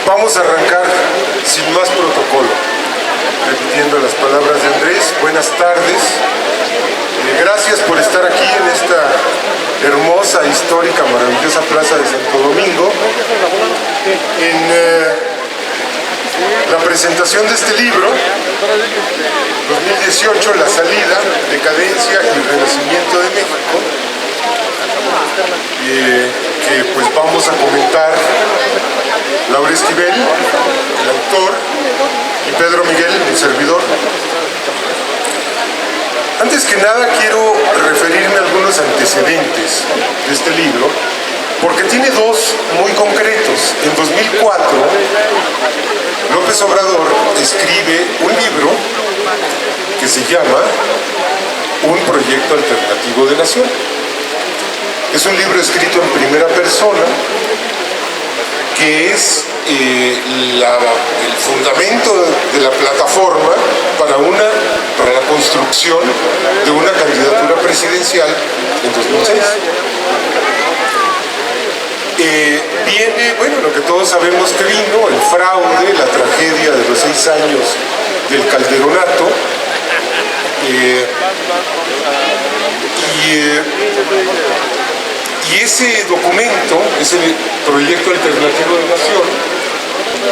Vamos a arrancar sin más protocolo, repitiendo las palabras de Andrés. Buenas tardes, gracias por estar aquí en esta hermosa, histórica, maravillosa plaza de Santo Domingo, en la presentación de este libro, 2018, La salida, decadencia y renacimiento de México, que pues vamos a comentar Laura Esquivel, el autor, y Pedro Miguel, el servidor. Antes que nada quiero referirme a algunos antecedentes de este libro, porque tiene dos muy concretos. En 2004, López Obrador escribe un libro que se llama Un proyecto alternativo de nación. Es un libro escrito en primera persona, que es el fundamento de la plataforma para la construcción de una candidatura presidencial en 2006. Viene, bueno, lo que todos sabemos que vino, el fraude, la tragedia de los 6 años del Calderonato, y ese documento, ese proyecto alternativo de nación,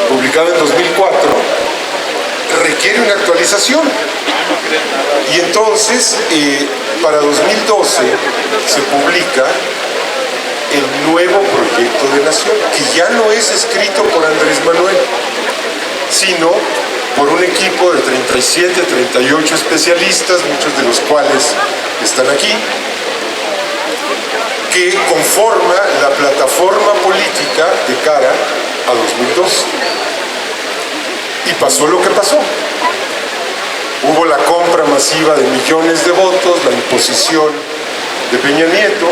publicado en 2004, requiere una actualización. Y entonces, para 2012, se publica el nuevo proyecto de nación, que ya no es escrito por Andrés Manuel, sino por un equipo de 37, 38 especialistas, muchos de los cuales están aquí, que conforma la plataforma política de cara a 2012. Y pasó lo que pasó. Hubo la compra masiva de millones de votos, la imposición de Peña Nieto,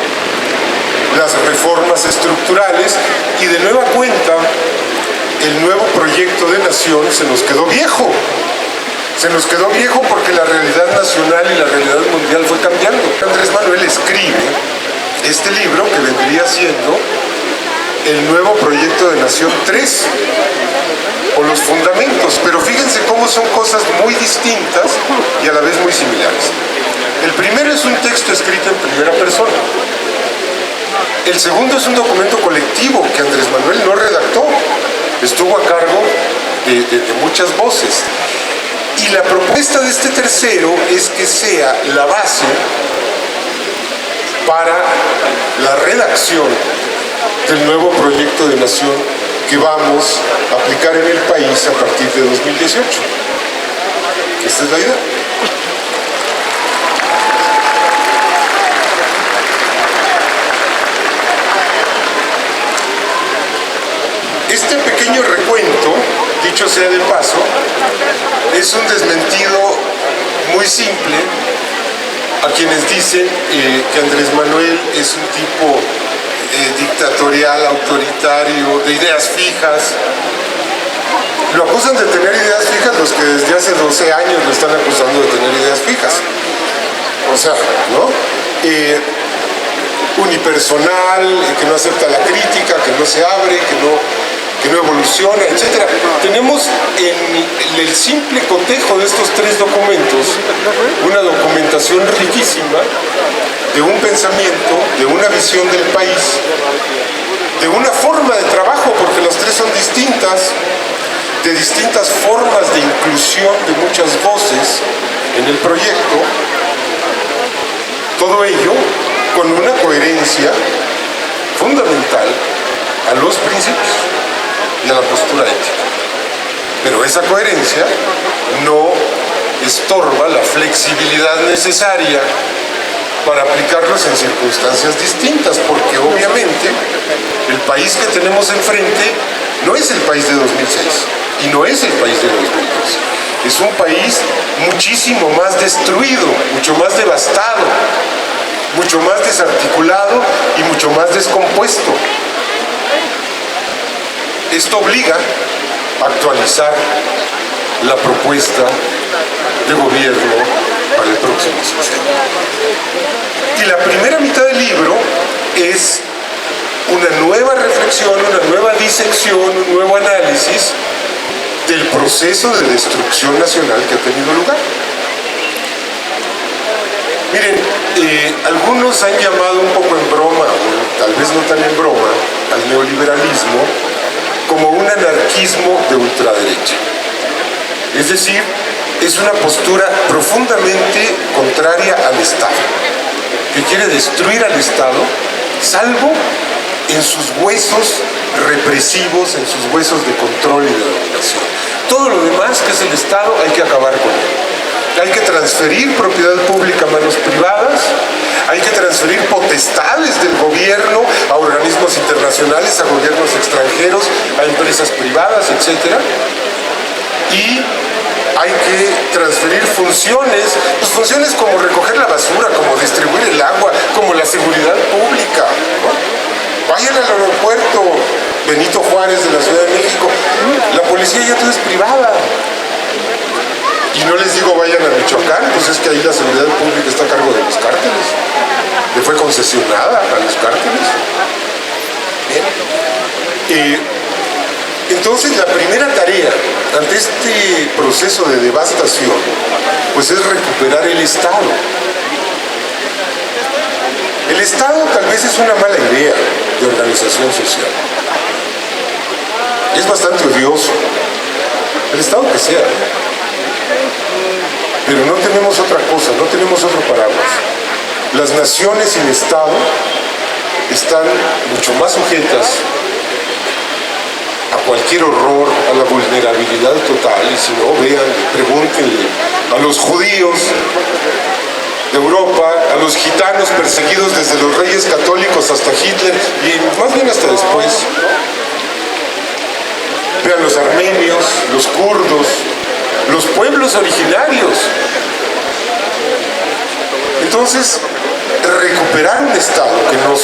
las reformas estructurales, y de nueva cuenta el nuevo proyecto de nación se nos quedó viejo. Se nos quedó viejo porque la realidad nacional y la realidad mundial fue cambiando. Andrés Manuel escribe este libro que vendría siendo el nuevo proyecto de Nación 3, o los fundamentos, pero fíjense cómo son cosas muy distintas y a la vez muy similares. El primero es un texto escrito en primera persona. El segundo es un documento colectivo que Andrés Manuel no redactó, estuvo a cargo de muchas voces. Y la propuesta de este tercero es que sea la base para la redacción del nuevo proyecto de nación que vamos a aplicar en el país a partir de 2018. Esta es la idea. Este pequeño recuento, dicho sea de paso, es un desmentido muy simple a quienes dicen que Andrés Manuel es un tipo dictatorial, autoritario, de ideas fijas. Lo acusan de tener ideas fijas los que desde hace 12 años lo están acusando de tener ideas fijas. O sea, ¿no? Unipersonal, que no acepta la crítica, que no se abre, que no evoluciona, etc. Tenemos en el simple cotejo de estos 3 documentos una documentación riquísima de un pensamiento, de una visión del país, de una forma de trabajo, porque las 3 son distintas, de distintas formas de inclusión de muchas voces en el proyecto, todo ello con una coherencia fundamental a los principios y a la postura ética. Pero esa coherencia no estorba la flexibilidad necesaria para aplicarlos en circunstancias distintas, porque obviamente el país que tenemos enfrente no es el país de 2006 y no es el país de 2012. es un país muchísimo más destruido, mucho más devastado, mucho más desarticulado y mucho más descompuesto. Esto obliga a actualizar la propuesta de gobierno para el próximo sexenio. Y la primera mitad del libro es una nueva reflexión, una nueva disección, un nuevo análisis del proceso de destrucción nacional que ha tenido lugar. Miren, algunos han llamado un poco en broma, o tal vez no tan en broma, al neoliberalismo como un anarquismo de ultraderecha. Es decir, es una postura profundamente contraria al Estado, que quiere destruir al Estado, salvo en sus huesos represivos, en sus huesos de control y de dominación. Todo lo demás que es el Estado hay que acabar con él. Hay que transferir propiedad pública a manos privadas, hay que transferir potestades del gobierno a organismos internacionales, a gobiernos extranjeros, a empresas privadas, etc. Y hay que transferir funciones, pues funciones como recoger la basura, como distribuir el agua, como la seguridad pública, ¿no? Vayan al aeropuerto Benito Juárez de la Ciudad de México, la policía ya todo es privada. Y no les digo vayan a Michoacán, pues es que ahí la seguridad pública está a cargo de los cárteles. Le fue concesionada a los cárteles. Bien. Entonces la primera tarea ante este proceso de devastación, pues es recuperar el Estado. El Estado tal vez es una mala idea de organización social. Es bastante odioso. El Estado que sea. Pero no tenemos otra cosa, no tenemos otro paraguas. Las naciones sin Estado están mucho más sujetas a cualquier horror, a la vulnerabilidad total. Y si no, vean, pregúntenle a los judíos de Europa, a los gitanos perseguidos desde los reyes católicos hasta Hitler y más bien hasta después. Vean los armenios, los kurdos, los pueblos originarios. Entonces, recuperar un Estado que nos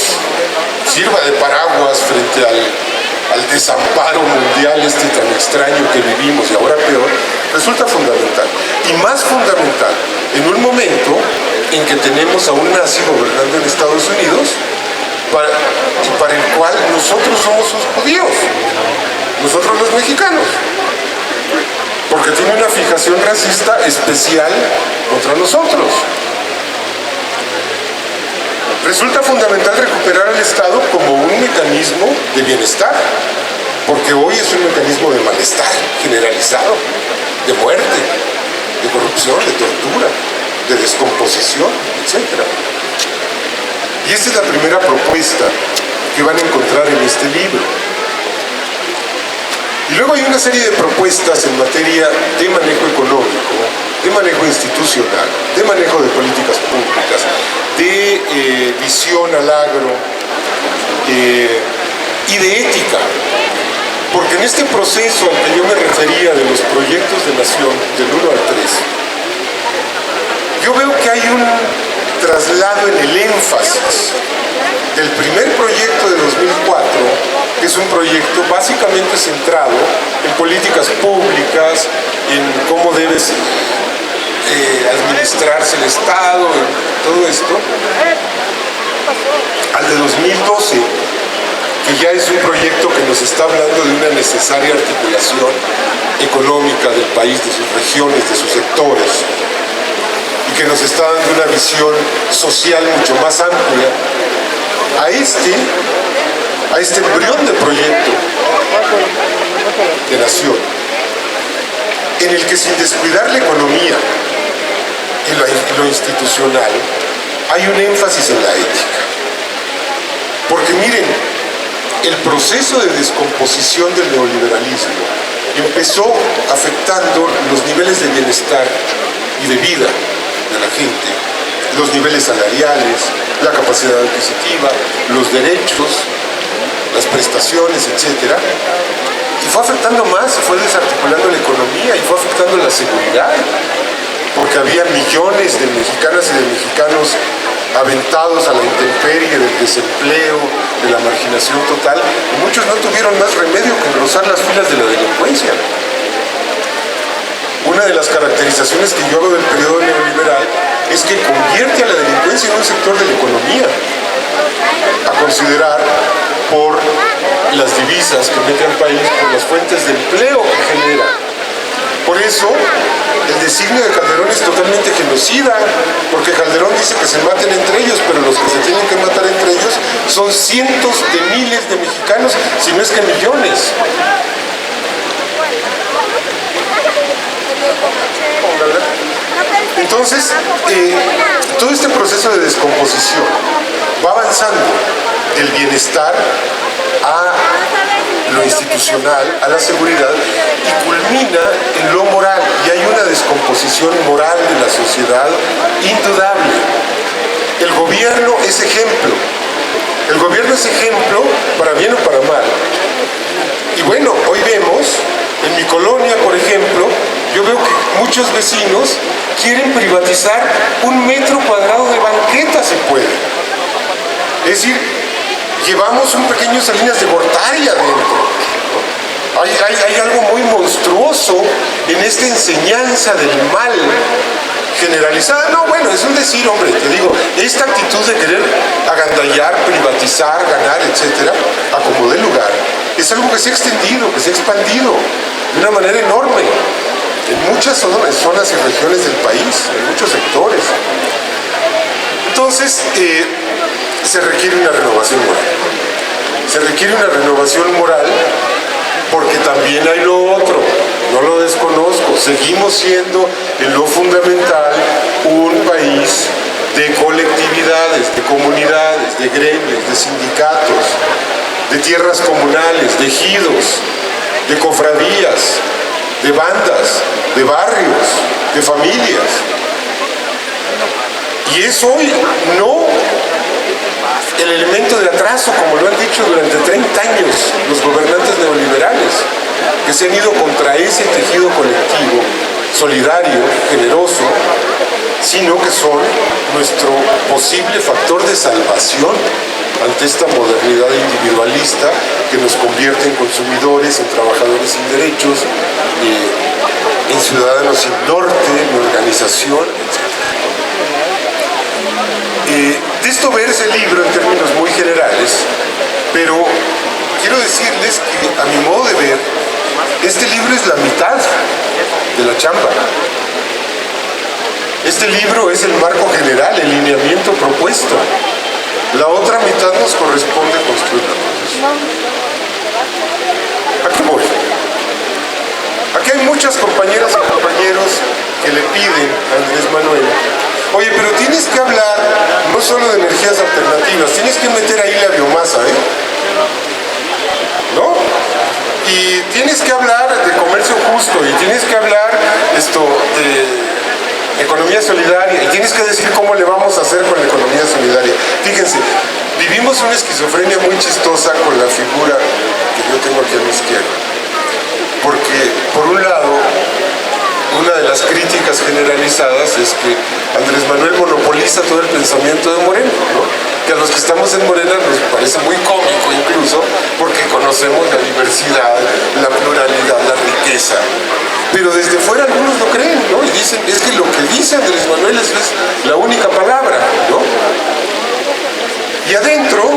sirva de paraguas frente al desamparo mundial tan extraño que vivimos y ahora peor, resulta fundamental. Y más fundamental en un momento en que tenemos a un nazi gobernando en Estados Unidos para el cual nosotros somos sus judíos, nosotros los mexicanos, porque tiene una fijación racista especial contra nosotros. Resulta fundamental recuperar al Estado como un mecanismo de bienestar, porque hoy es un mecanismo de malestar generalizado, de muerte, de corrupción, de tortura, de descomposición, etc. Y esta es la primera propuesta que van a encontrar en este libro. Y luego hay una serie de propuestas en materia de manejo económico, de manejo institucional, de manejo de políticas públicas, de visión al agro y de ética. Porque en este proceso al que yo me refería de los proyectos de nación, del 1 al 3, yo veo que hay un traslado en el énfasis del primer proyecto de 2004, que es un proyecto básicamente centrado en políticas públicas, en cómo debes administrarse el Estado, en todo esto, al de 2012, que ya es un proyecto que nos está hablando de una necesaria articulación económica del país, de sus regiones, de sus sectores, y que nos está dando una visión social mucho más amplia a este embrión de proyecto de nación, en el que sin descuidar la economía y lo institucional, hay un énfasis en la ética. Porque miren, el proceso de descomposición del neoliberalismo empezó afectando los niveles de bienestar y de vida de la gente, los niveles salariales, la capacidad adquisitiva, los derechos, las prestaciones, etc. Y fue afectando más, fue desarticulando la economía y fue afectando la seguridad, porque había millones de mexicanas y de mexicanos aventados a la intemperie del desempleo, de la marginación total, y muchos no tuvieron más remedio que engrosar las filas de la delincuencia. Una de las caracterizaciones que yo hago del periodo neoliberal es que convierte a la delincuencia en un sector de la economía a considerar por las divisas que mete al país, por las fuentes de empleo que genera. Por eso, el designio de Calderón es totalmente genocida, porque Calderón dice que se maten entre ellos, pero los que se tienen que matar entre ellos son cientos de miles de mexicanos, si no es que millones. Entonces, todo este proceso de descomposición va avanzando del bienestar a lo institucional, a la seguridad, y culmina en lo moral, y hay una descomposición moral de la sociedad indudable. El gobierno es ejemplo. El gobierno es ejemplo para bien o para mal. Y bueno, hoy vemos, en mi colonia, por ejemplo, yo veo que muchos vecinos quieren privatizar 1 metro cuadrado de banqueta, si puede. Es decir, llevamos un pequeño Salinas de Gortari adentro. Hay algo muy monstruoso en esta enseñanza del mal generalizada. No, bueno, es un decir, hombre, te digo, esta actitud de querer agandallar, privatizar, ganar, etcétera, a como dé lugar, es algo que se ha extendido, que se ha expandido de una manera enorme en muchas zonas y regiones del país, en muchos sectores. Entonces, se requiere una renovación moral. Se requiere una renovación moral porque también hay lo otro, no lo desconozco, seguimos siendo en lo fundamental un país de colectividades, de comunidades, de gremios, de sindicatos, de tierras comunales, de ejidos, de cofradías, de bandas, de barrios, de familias. Y es hoy no el elemento de atraso, como lo han dicho durante 30 años los gobernantes neoliberales, que se han ido contra ese tejido colectivo, solidario, generoso, sino que son nuestro posible factor de salvación ante esta modernidad individualista que nos convierte en consumidores, en trabajadores sin derechos, en ciudadanos sin norte, en organización, etc. De esto verse el libro en términos muy generales, pero quiero decirles que a mi modo de ver, este libro es la mitad de la chamba. Este libro es el marco general, el lineamiento propuesto. La otra mitad nos corresponde construirla. ¿A qué voy? Aquí hay muchas compañeras y compañeros que le piden a Andrés Manuel: oye, pero tienes que hablar no solo de energías alternativas, tienes que meter ahí la biomasa, ¿no? Y tienes que hablar de comercio justo, y tienes que hablar de economía solidaria, y tienes que decir cómo le vamos a hacer con la economía solidaria. Fíjense, vivimos una esquizofrenia muy chistosa con la figura que yo tengo aquí a mi izquierda. Porque, por un lado, una de las críticas generalizadas es que Andrés Manuel monopoliza todo el pensamiento de Morena, ¿no? Que a los que estamos en Morena nos parece muy cómico incluso, porque conocemos la diversidad, la pluralidad, la riqueza. Pero desde fuera algunos lo creen, ¿no? Y dicen, es que lo que dice Andrés Manuel es la única palabra, ¿no? Y adentro,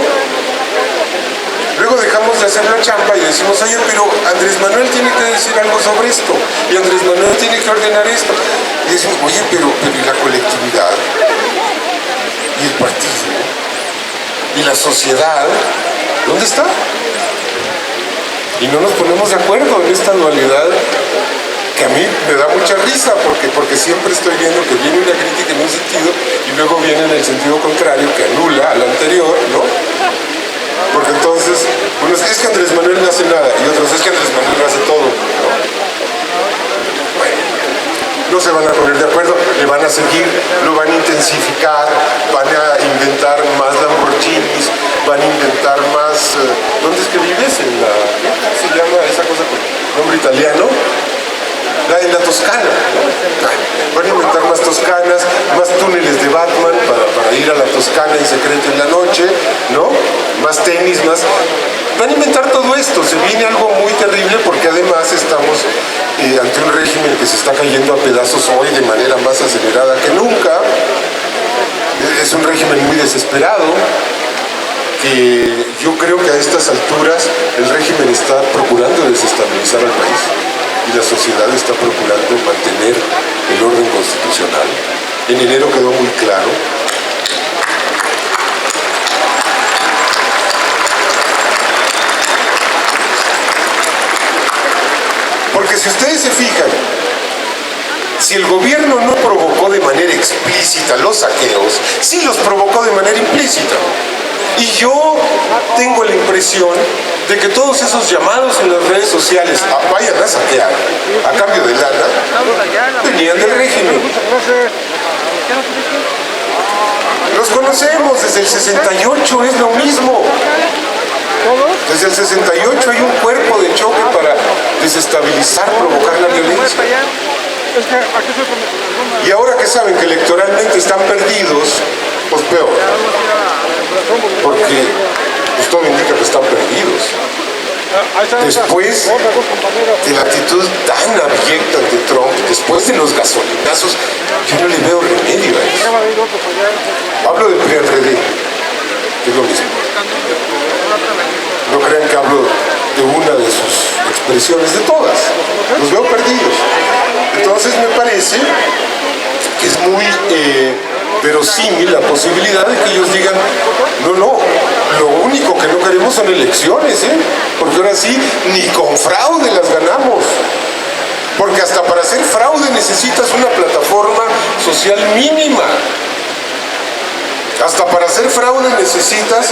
luego dejamos de hacer la chamba y decimos, oye, pero Andrés Manuel tiene que decir algo sobre esto, y Andrés Manuel tiene que ordenar esto. Y decimos, oye, pero ¿y la colectividad? ¿Y el partido? ¿Y la sociedad? ¿Dónde está? Y no nos ponemos de acuerdo en esta dualidad que a mí me da mucha risa, porque siempre estoy viendo que viene una crítica en un sentido y luego viene en el sentido contrario, que anula al anterior, ¿no? Porque entonces, unos es que Andrés Manuel no hace nada, y otros es que Andrés Manuel no hace todo, ¿no? Bueno, no se van a poner de acuerdo, le van a seguir, lo van a intensificar, van a inventar más Lamborghinis, van a inventar más... ¿dónde es que vives? ¿Cómo se llama esa cosa con italiano, en la Toscana, ¿no? Van a inventar más Toscanas, más túneles de Batman para ir a la Toscana en secreto en la noche, ¿no? Más tenis, más... Van a inventar todo esto, se viene algo muy terrible porque además estamos ante un régimen que se está cayendo a pedazos hoy de manera más acelerada que nunca. Es un régimen muy desesperado, que yo creo que a estas alturas el régimen está procurando desestabilizar al país y la sociedad está procurando mantener el orden constitucional. En enero quedó muy claro. Porque si ustedes se fijan, si el gobierno no provocó de manera explícita los saqueos, sí los provocó de manera implícita. Y yo tengo la impresión de que todos esos llamados en las redes sociales a vayan a saquear a cambio de lana venían del régimen. Los conocemos desde el 68, es lo mismo. Desde el 68 hay un cuerpo de choque para desestabilizar, provocar la violencia. Y ahora que saben que electoralmente están perdidos, pues peor. Porque pues todo indica que están perdidos. Después de la actitud tan abyecta ante Trump, después de los gasolinazos, yo no le veo remedio a eso. Hablo del PRD, que es lo mismo. No crean que hablo de una de sus expresiones, de todas. Los veo perdidos. Entonces me parece que es muy verosímil la posibilidad de que ellos digan, no, lo único que no queremos son elecciones, porque ahora sí, ni con fraude las ganamos. Porque hasta para hacer fraude necesitas una plataforma social mínima. Hasta para hacer fraude necesitas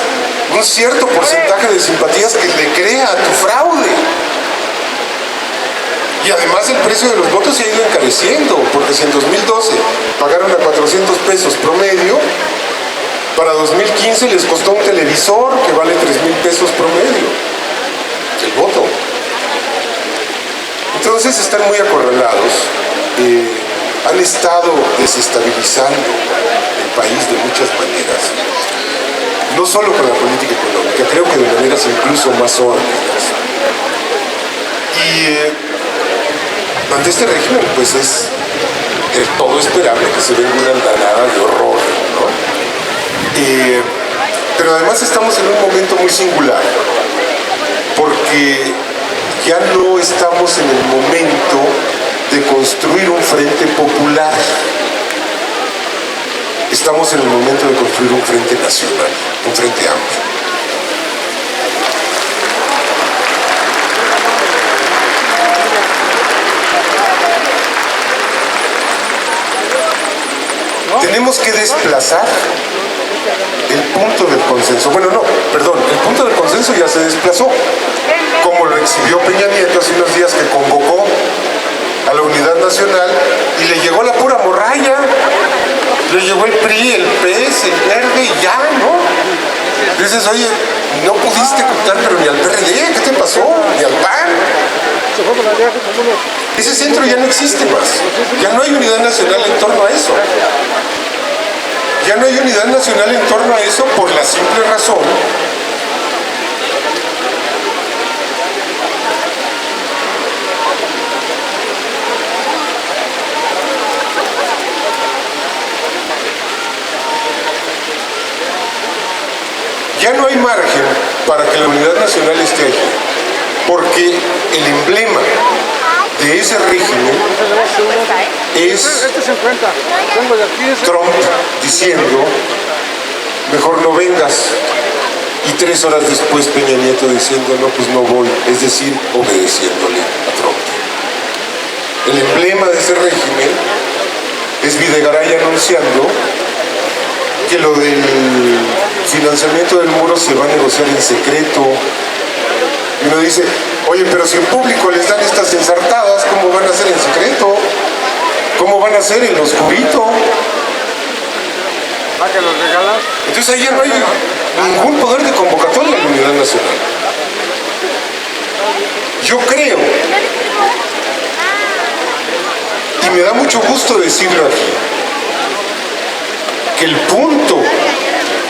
un cierto porcentaje de simpatías que le crea a tu fraude. Y además el precio de los votos se ha ido encareciendo, porque si en 2012 pagaron a 400 pesos promedio, para 2015 les costó un televisor que vale 3,000 pesos promedio, el voto. Entonces están muy acorralados, han estado desestabilizando el país de muchas maneras, no solo con la política económica, creo que de maneras incluso más órdenes. Y ante este régimen, pues es todo esperable que se venga una andanada de horror, ¿no? Pero además estamos en un momento muy singular, porque ya no estamos en el momento de construir un frente popular, estamos en el momento de construir un frente nacional, un frente amplio. Tenemos que desplazar el punto del consenso. Bueno, no, perdón, el punto del consenso ya se desplazó, como lo exhibió Peña Nieto hace unos días, que convocó a la unidad nacional y le llegó la pura morralla. Le llegó el PRI, el PS, el Verde y ya, ¿no? Dices, oye, no pudiste contar pero ni al PRD, ¿qué te pasó? Ni al PAN. Ese centro ya no existe más. Ya no hay unidad nacional en torno a eso. Ya no hay unidad nacional en torno a eso por la simple razón ya no hay margen para que la unidad nacional esté allí, porque el emblema de ese régimen es Trump diciendo, mejor no vengas, y 3 horas después Peña Nieto diciendo, no, pues no voy, es decir, obedeciéndole a Trump. El emblema de ese régimen es Videgaray anunciando que lo del financiamiento del muro se va a negociar en secreto. Y uno dice, oye, pero si en público les dan estas ensartadas, ¿cómo van a hacer en secreto? ¿Cómo van a hacer en lo oscurito? ¿A que los regalas? Entonces ahí ya no hay ningún poder de convocatoria en la unidad nacional. Yo creo Y me da mucho gusto decirlo aquí, que el punto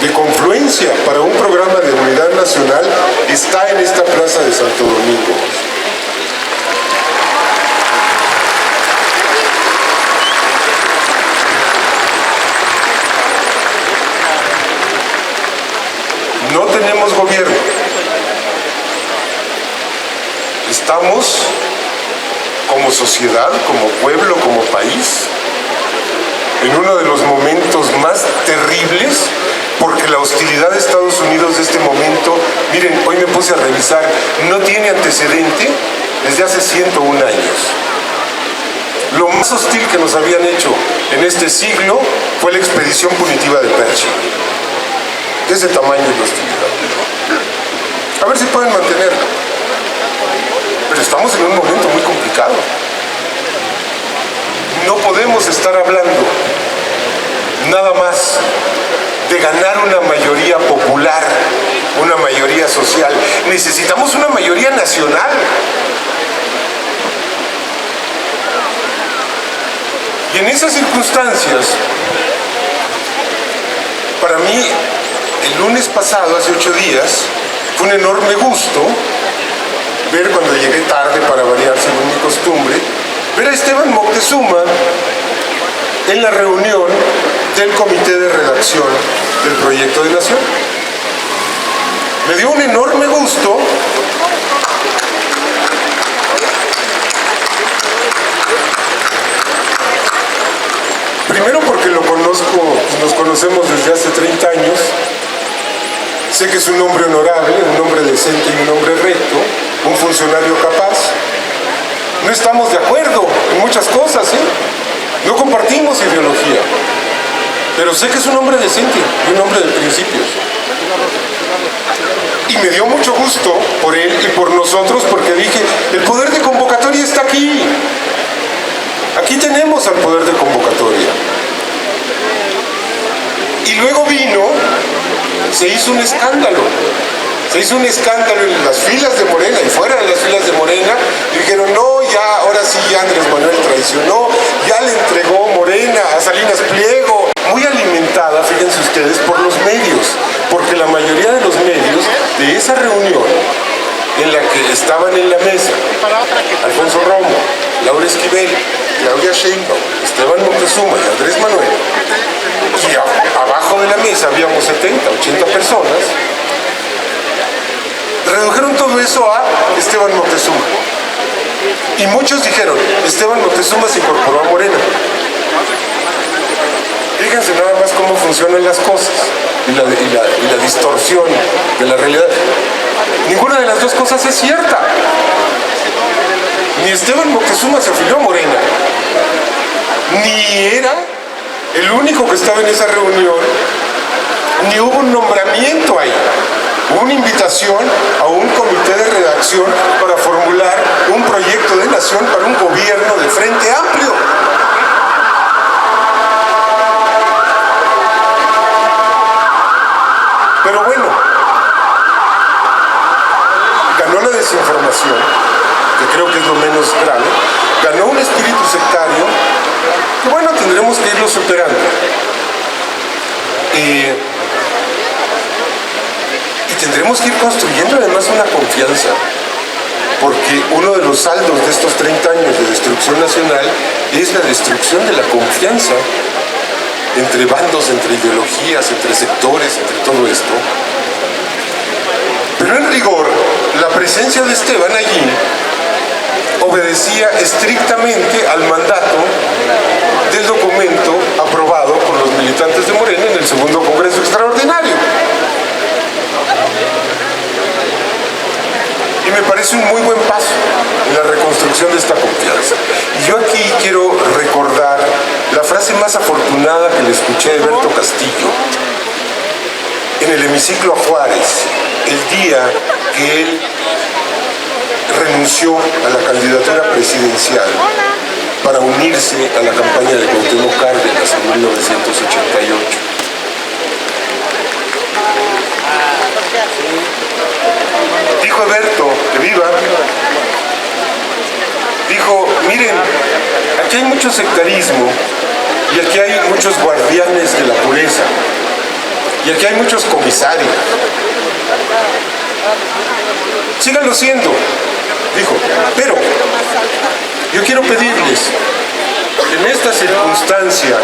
de confluencia para un programa de unidad nacional está en esta plaza de Santo Domingo. No tenemos gobierno. Estamos como sociedad, como pueblo, como país, en uno de los momentos más terribles, porque la hostilidad de Estados Unidos de este momento, miren, hoy me puse a revisar, no tiene antecedente desde hace 101 años. Lo más hostil que nos habían hecho en este siglo fue la expedición punitiva de Pershing. De ese tamaño es la hostilidad. A ver si pueden mantenerla. Pero estamos en un momento muy complicado. No podemos estar hablando nada más de ganar una mayoría popular, una mayoría social. Necesitamos una mayoría nacional. Y en esas circunstancias, para mí, el lunes pasado, hace 8 días, fue un enorme gusto ver, cuando llegué tarde para variar según mi costumbre, ver a Esteban Moctezuma en la reunión del comité de redacción del proyecto de nación. Me dio un enorme gusto primero porque lo conozco, nos conocemos desde hace 30 años. Sé que es un hombre honorable, un hombre decente y un hombre recto, un funcionario capaz. No estamos de acuerdo en muchas cosas, no compartimos ideología, pero sé que es un hombre decente y un hombre de principios. Y me dio mucho gusto por él y por nosotros, porque dije, el poder de convocatoria está aquí. Aquí tenemos al poder de convocatoria. Y luego vino, se hizo un escándalo. Se hizo un escándalo en las filas de Morena y fuera de las filas de Morena, y dijeron, no, ya, ahora sí, ya Andrés Manuel traicionó, ya le entregó Morena a Salinas Pliego. Muy alimentada, fíjense ustedes, por los medios, porque la mayoría de los medios de esa reunión en la que estaban en la mesa Alfonso Romo, Laura Esquivel, Claudia Sheinbaum, Esteban Moctezuma y Andrés Manuel, y abajo de la mesa habíamos 70, 80 personas, redujeron todo eso a Esteban Moctezuma. Y muchos dijeron, Esteban Moctezuma se incorporó a Morena. Fíjense nada más cómo funcionan las cosas y la distorsión de la realidad. Ninguna de las dos cosas es cierta. Ni Esteban Moctezuma se afilió a Morena, ni era el único que estaba en esa reunión, ni hubo un nombramiento ahí. Hubo una invitación a un comité de redacción para formular un proyecto de nación para un gobierno de Frente Amplio. Pero bueno, ganó la desinformación, que creo que es lo menos grave, ganó un espíritu sectario, que bueno, tendremos que irlo superando. Y tendremos que ir construyendo además una confianza, porque uno de los saldos de estos 30 años de destrucción nacional es la destrucción de la confianza entre bandos, entre ideologías, entre sectores, entre todo esto. Pero en rigor, la presencia de Esteban allí obedecía estrictamente al mandato del documento aprobado por los militantes de Morena en el segundo Congreso Extraordinario. Y me parece un muy buen paso en la reconstrucción de esta confianza. Y yo aquí quiero recordar la frase más afortunada que le escuché a Alberto Castillo en el hemiciclo a Juárez, el día que él renunció a la candidatura presidencial para unirse a la campaña de Cuauhtémoc Cárdenas en 1988. Dijo Alberto, que viva, dijo, miren, aquí hay mucho sectarismo y aquí hay muchos guardianes de la pureza y aquí hay muchos comisarios. Síganlo siendo, dijo, pero yo quiero pedirles, en esta circunstancia,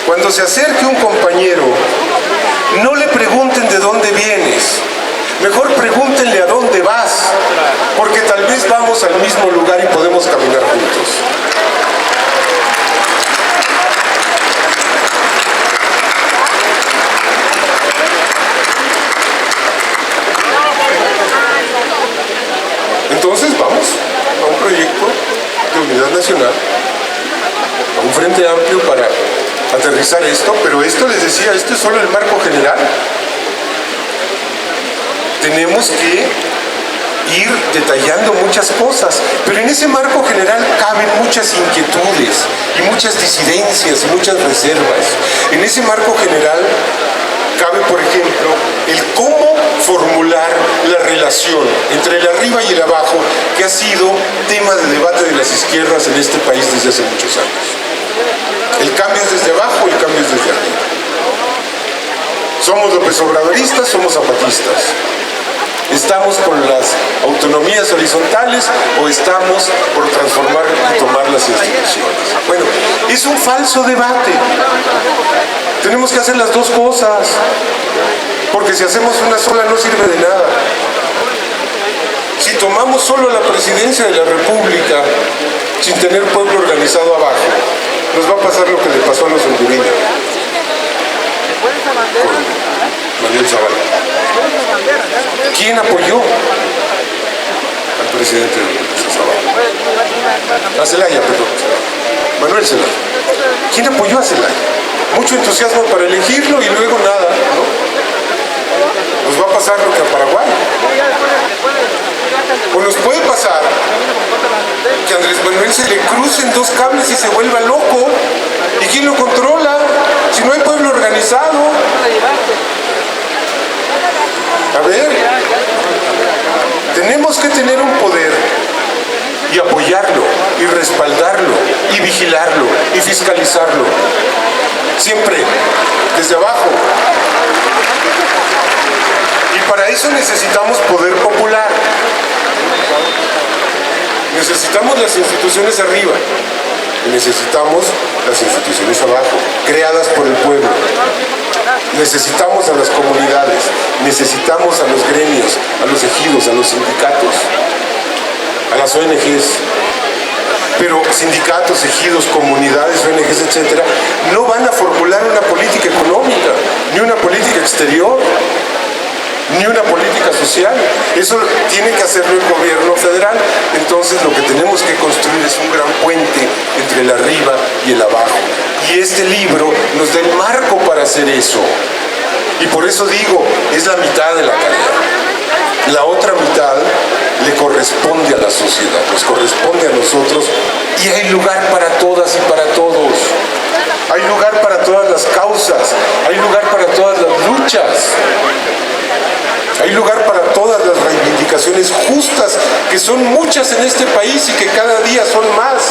cuando se acerque un compañero, no le pregunten de dónde vienes, mejor pregúntenle a dónde vas, porque tal vez vamos al mismo lugar y podemos caminar juntos. Entonces vamos a un proyecto de unidad nacional, a un frente amplio para aterrizar esto, pero esto les decía, esto es solo el marco general. Tenemos que ir detallando muchas cosas, pero en ese marco general caben muchas inquietudes y muchas disidencias y muchas reservas. En ese marco general cabe, por ejemplo, el cómo formular la relación entre el arriba y el abajo, que ha sido tema de debate de las izquierdas en este país desde hace muchos años. El cambio es desde abajo, el cambio es desde arriba. Somos López Obradoristas, somos zapatistas. ¿Estamos con las autonomías horizontales o estamos por transformar y tomar las instituciones? Bueno, es un falso debate. Tenemos que hacer las dos cosas, porque si hacemos una sola no sirve de nada. Si tomamos solo la presidencia de la República sin tener pueblo organizado abajo, nos va a pasar lo que le pasó a los hondureños con Manuel Zavala. ¿Quién apoyó al presidente Zavala? A Zelaya, perdón. Manuel Zelaya. ¿Quién apoyó a Zelaya? Mucho entusiasmo para elegirlo y luego nada, ¿no? Nos va a pasar lo que a Paraguay. O nos puede pasar que a Andrés Manuel se le crucen dos cables y se vuelva loco. ¿Y quién lo controla? Si no hay pueblo organizado. A ver, tenemos que tener un poder y apoyarlo, y respaldarlo, y vigilarlo, y fiscalizarlo. Siempre, desde abajo. Y para eso necesitamos poder popular. Necesitamos las instituciones arriba y necesitamos las instituciones abajo, creadas por el pueblo. Necesitamos a las comunidades, necesitamos a los gremios, a los ejidos, a los sindicatos, a las ONGs. Pero sindicatos, ejidos, comunidades, ONGs, etcétera, no van a formular una política económica, ni una política exterior, ni una política social. Eso tiene que hacerlo el gobierno federal. Entonces lo que tenemos que construir es un gran puente entre el arriba y el abajo. Y este libro nos da el marco para hacer eso. Y por eso digo, es la mitad de la tarea. La otra mitad le corresponde a la sociedad, nos corresponde a nosotros, y hay lugar para todas y para todos. Hay lugar para todas las causas, hay lugar para todas las luchas. Hay lugar para todas las reivindicaciones justas, que son muchas en este país y que cada día son más.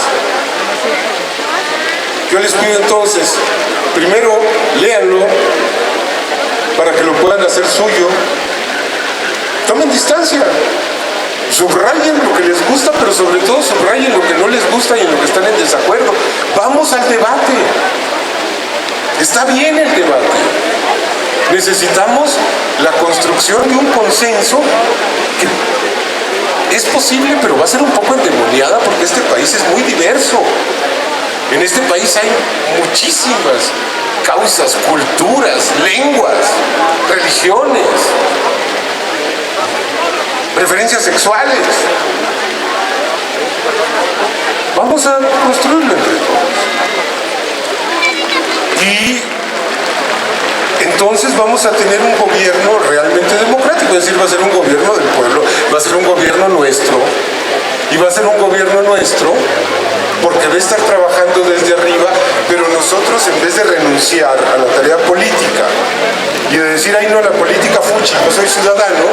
Yo les pido entonces, primero, léanlo para que lo puedan hacer suyo. Tomen distancia, subrayen lo que les gusta, pero sobre todo subrayen lo que no les gusta y en lo que están en desacuerdo. Vamos al debate. Está bien el debate. Necesitamos la construcción de un consenso que es posible, pero va a ser un poco endemoniada porque este país es muy diverso. En este país hay muchísimas causas, culturas, lenguas, religiones, preferencias sexuales. Vamos a construirlo entre todos. Y entonces vamos a tener un gobierno realmente democrático, es decir, va a ser un gobierno del pueblo, va a ser un gobierno nuestro, y va a ser un gobierno nuestro porque va a estar trabajando desde arriba, pero nosotros, en vez de renunciar a la tarea política y de decir, ay no, la política fuchi, yo soy ciudadano,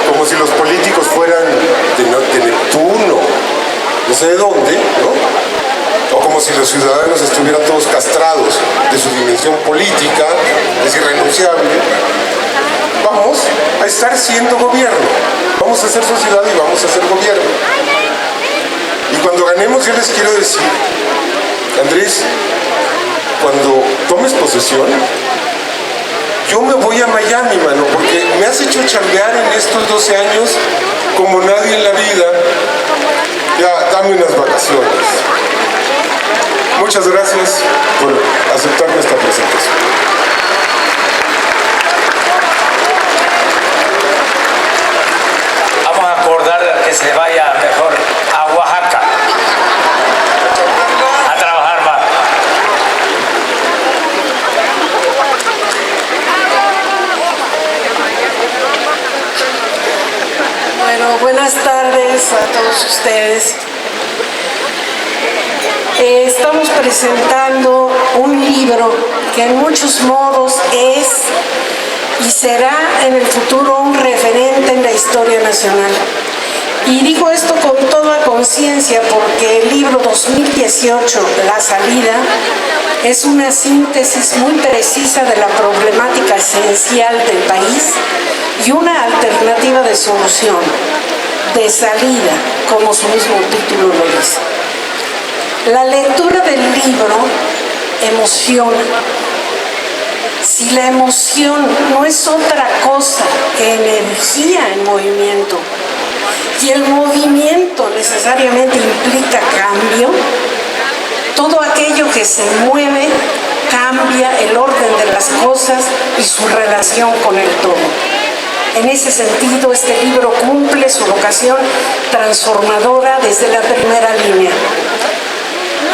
como si los políticos fueran de Neptuno, no sé de dónde, ¿no? O como si los ciudadanos estuvieran todos castrados de su dimensión política, es irrenunciable. Vamos a estar siendo gobierno, vamos a ser sociedad y vamos a ser gobierno. Y cuando ganemos, yo les quiero decir, Andrés, cuando tomes posesión, yo me voy a Miami, mano, porque me has hecho chambear en estos 12 años como nadie en la vida. Ya, dame unas vacaciones. Muchas gracias por aceptar nuestra presentación. Vamos a acordar que se vaya mejor a Oaxaca a trabajar más. Bueno, buenas tardes a todos ustedes. Estamos presentando un libro que en muchos modos es y será en el futuro un referente en la historia nacional. Y digo esto con toda conciencia porque el libro 2018, La Salida, es una síntesis muy precisa de la problemática esencial del país y una alternativa de solución, de salida, como su mismo título lo dice. La lectura del libro emociona. Si la emoción no es otra cosa que energía en movimiento, y el movimiento necesariamente implica cambio, todo aquello que se mueve cambia el orden de las cosas y su relación con el todo. En ese sentido, este libro cumple su vocación transformadora desde la primera línea.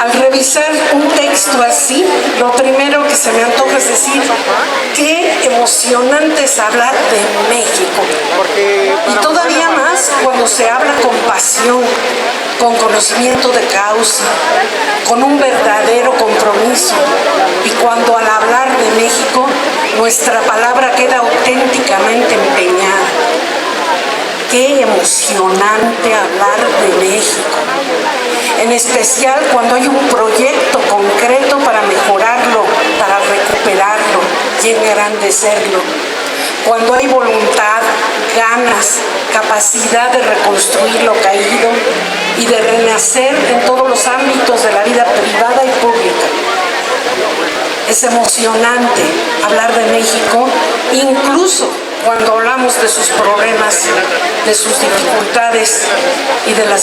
Al revisar un texto así, lo primero que se me antoja es decir, qué emocionante es hablar de México. Y todavía más cuando se habla con pasión, con conocimiento de causa, con un verdadero compromiso. Y cuando al hablar de México, nuestra palabra queda auténticamente empeñada. Qué emocionante hablar de México. En especial cuando hay un proyecto concreto para mejorarlo, para recuperarlo y engrandecerlo. Cuando hay voluntad, ganas, capacidad de reconstruir lo caído y de renacer en todos los ámbitos de la vida privada y pública. Es emocionante hablar de México, incluso cuando hablamos de sus problemas, de sus dificultades y de las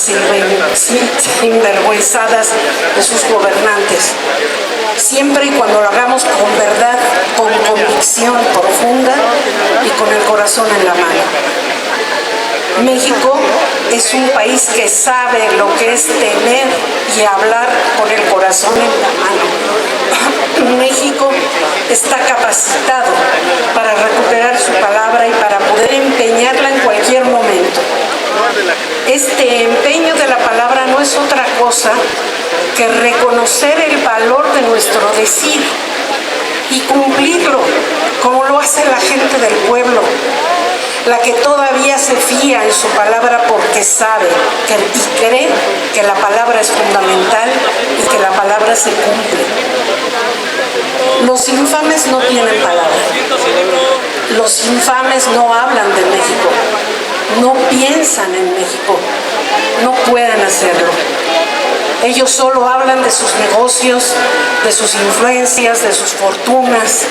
sinvergüenzadas de sus gobernantes. Siempre y cuando lo hagamos con verdad, con convicción profunda y con el corazón en la mano. México es un país que sabe lo que es tener y hablar con el corazón en la mano. México está capacitado para recuperar su palabra y para poder empeñarla en cualquier momento. Este empeño de la palabra no es otra cosa que reconocer el valor de nuestro decir y cumplirlo, como lo hace la gente del pueblo, la que todavía se fía en su palabra porque sabe y cree que la palabra es fundamental y que la palabra se cumple. Los infames no tienen palabra. Los infames no hablan de México, no piensan en México, no pueden hacerlo. Ellos solo hablan de sus negocios, de sus influencias, de sus fortunas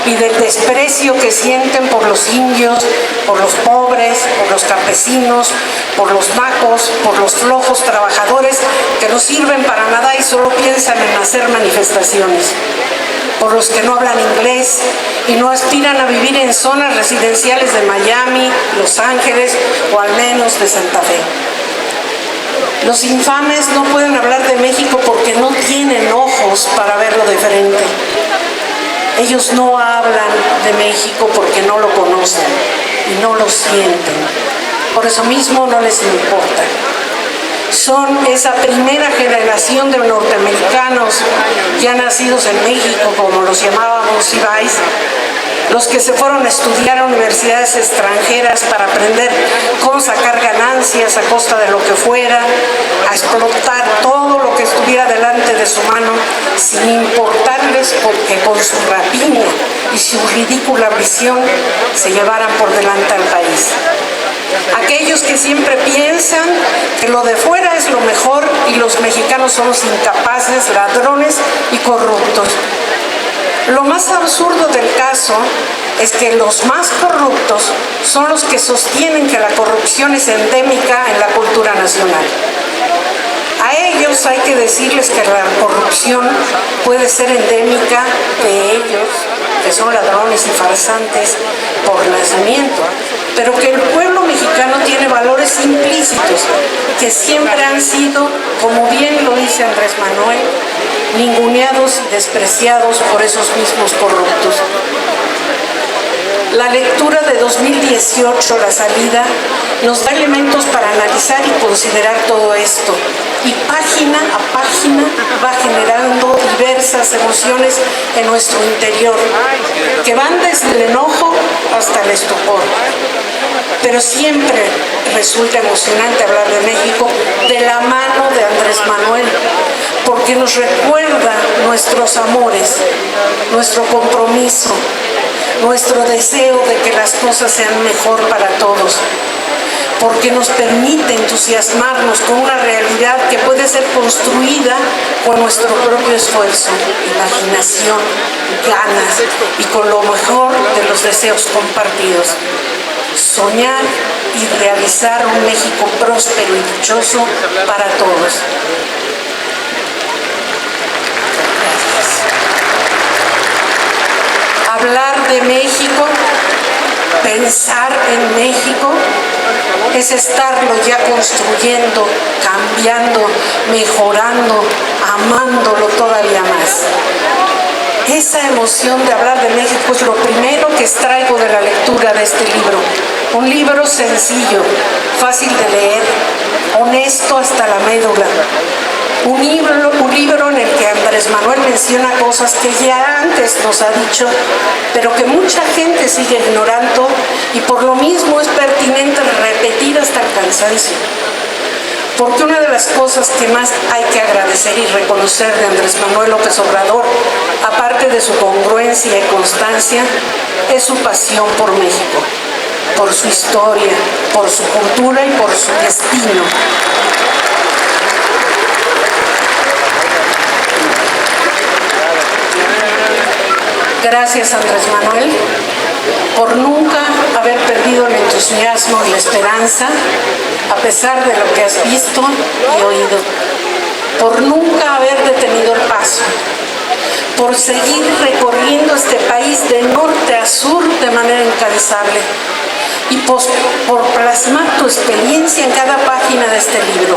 y del desprecio que sienten por los indios, por los pobres, por los campesinos, por los nacos, por los flojos trabajadores que no sirven para nada y solo piensan en hacer manifestaciones, por los que no hablan inglés y no aspiran a vivir en zonas residenciales de Miami, Los Ángeles o al menos de Santa Fe. Los infames no pueden hablar de México porque no tienen ojos para verlo de frente. Ellos no hablan de México porque no lo conocen y no lo sienten. Por eso mismo no les importa. Son esa primera generación de norteamericanos ya nacidos en México, como los llamábamos Ibáis, los que se fueron a estudiar a universidades extranjeras para aprender cómo sacar ganancias a costa de lo que fuera, a explotar todo lo que estuviera delante de su mano, sin importarles porque con su rapiña y su ridícula visión se llevaran por delante al país. Aquellos que siempre piensan que lo de fuera es lo mejor y los mexicanos somos incapaces, ladrones y corruptos. Lo más absurdo del caso es que los más corruptos son los que sostienen que la corrupción es endémica en la cultura nacional. A ellos hay que decirles que la corrupción puede ser endémica de ellos, que son ladrones y farsantes por nacimiento, pero que el pueblo mexicano tiene valores implícitos que siempre han sido, como bien lo dice Andrés Manuel, ninguneados y despreciados por esos mismos corruptos. La lectura de 2018, la salida, nos da elementos para analizar y considerar todo esto. Y página a página va generando diversas emociones en nuestro interior, que van desde el enojo hasta el estupor. Pero siempre resulta emocionante hablar de México de la mano de Andrés Manuel, porque nos recuerda nuestros amores, nuestro compromiso, nuestro deseo de que las cosas sean mejor para todos, porque nos permite entusiasmarnos con una realidad que puede ser construida con nuestro propio esfuerzo, imaginación, ganas y con lo mejor de los deseos compartidos. Soñar y realizar un México próspero y dichoso para todos. Hablar de México, pensar en México, es estarlo ya construyendo, cambiando, mejorando, amándolo todavía más. Esa emoción de hablar de México es lo primero que extraigo de la lectura de este libro. Un libro sencillo, fácil de leer, honesto hasta la médula. Un libro en el que Andrés Manuel menciona cosas que ya antes nos ha dicho, pero que mucha gente sigue ignorando y por lo mismo es pertinente repetir hasta el cansancio. Porque una de las cosas que más hay que agradecer y reconocer de Andrés Manuel López Obrador, aparte de su congruencia y constancia, es su pasión por México, por su historia, por su cultura y por su destino. Gracias, Andrés Manuel, por nunca haber perdido el entusiasmo y la esperanza, a pesar de lo que has visto y oído, por nunca haber detenido el paso, por seguir recorriendo este país de norte a sur de manera incansable y por plasmar tu experiencia en cada página de este libro.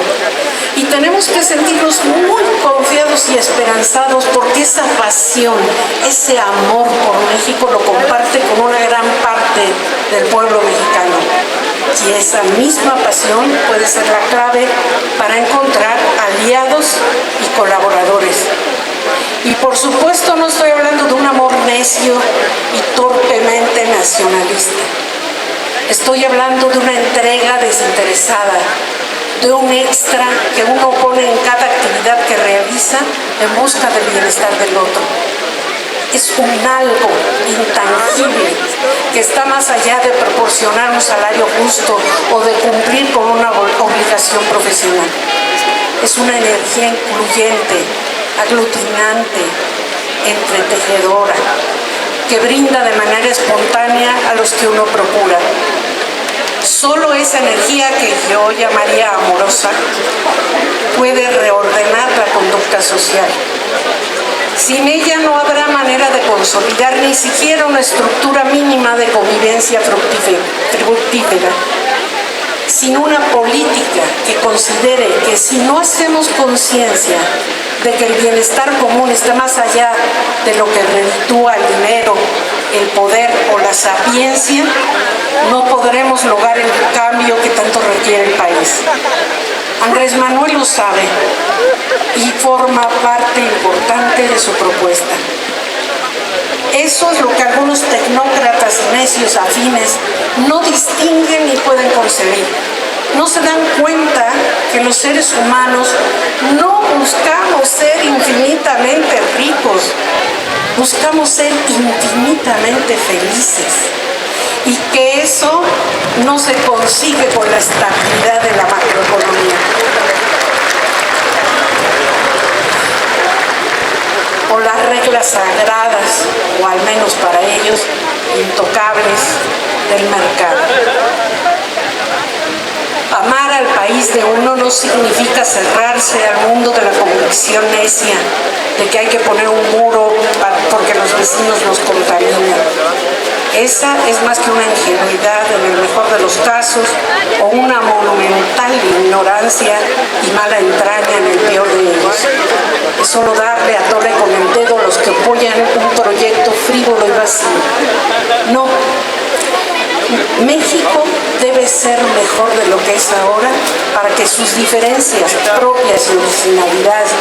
Y tenemos que sentirnos muy confiados y esperanzados porque esa pasión, ese amor por México lo comparte con una gran parte del pueblo mexicano. Y esa misma pasión puede ser la clave para encontrar aliados y colaboradores. Y por supuesto no estoy hablando de un amor necio y torpemente nacionalista. Estoy hablando de una entrega desinteresada, de un extra que uno pone en cada actividad que realiza en busca del bienestar del otro. Es un algo intangible que está más allá de proporcionar un salario justo o de cumplir con una obligación profesional. Es una energía incluyente, aglutinante, entretejedora, que brinda de manera espontánea a los que uno procura. Solo esa energía que yo llamaría amorosa puede reordenar la conducta social. Sin ella no habrá manera de consolidar ni siquiera una estructura mínima de convivencia fructífera. Sin una política que considere que si no hacemos conciencia de que el bienestar común está más allá de lo que reditúa el dinero, el poder o la sapiencia, no podremos lograr el cambio que tanto requiere el país. Andrés Manuel lo sabe y forma parte importante de su propuesta. Eso es lo que algunos tecnócratas necios afines no distinguen ni pueden concebir. No se dan cuenta que los seres humanos no buscamos ser infinitamente ricos, buscamos ser infinitamente felices, y que eso no se consigue con la estabilidad de la macroeconomía. O las reglas sagradas, o al menos para ellos, intocables del mercado. Amar al país de uno no significa cerrarse al mundo de la convicción necia de que hay que poner un muro porque los vecinos nos contaminan. Esa es más que una ingenuidad en el mejor de los casos, o una monumental ignorancia y mala entraña en el peor de ellos. Es solo darle a tole con el dedo a los que apoyan un proyecto frívolo y vacío. No. México debe ser mejor de lo que es ahora para que sus diferencias propias y originalidades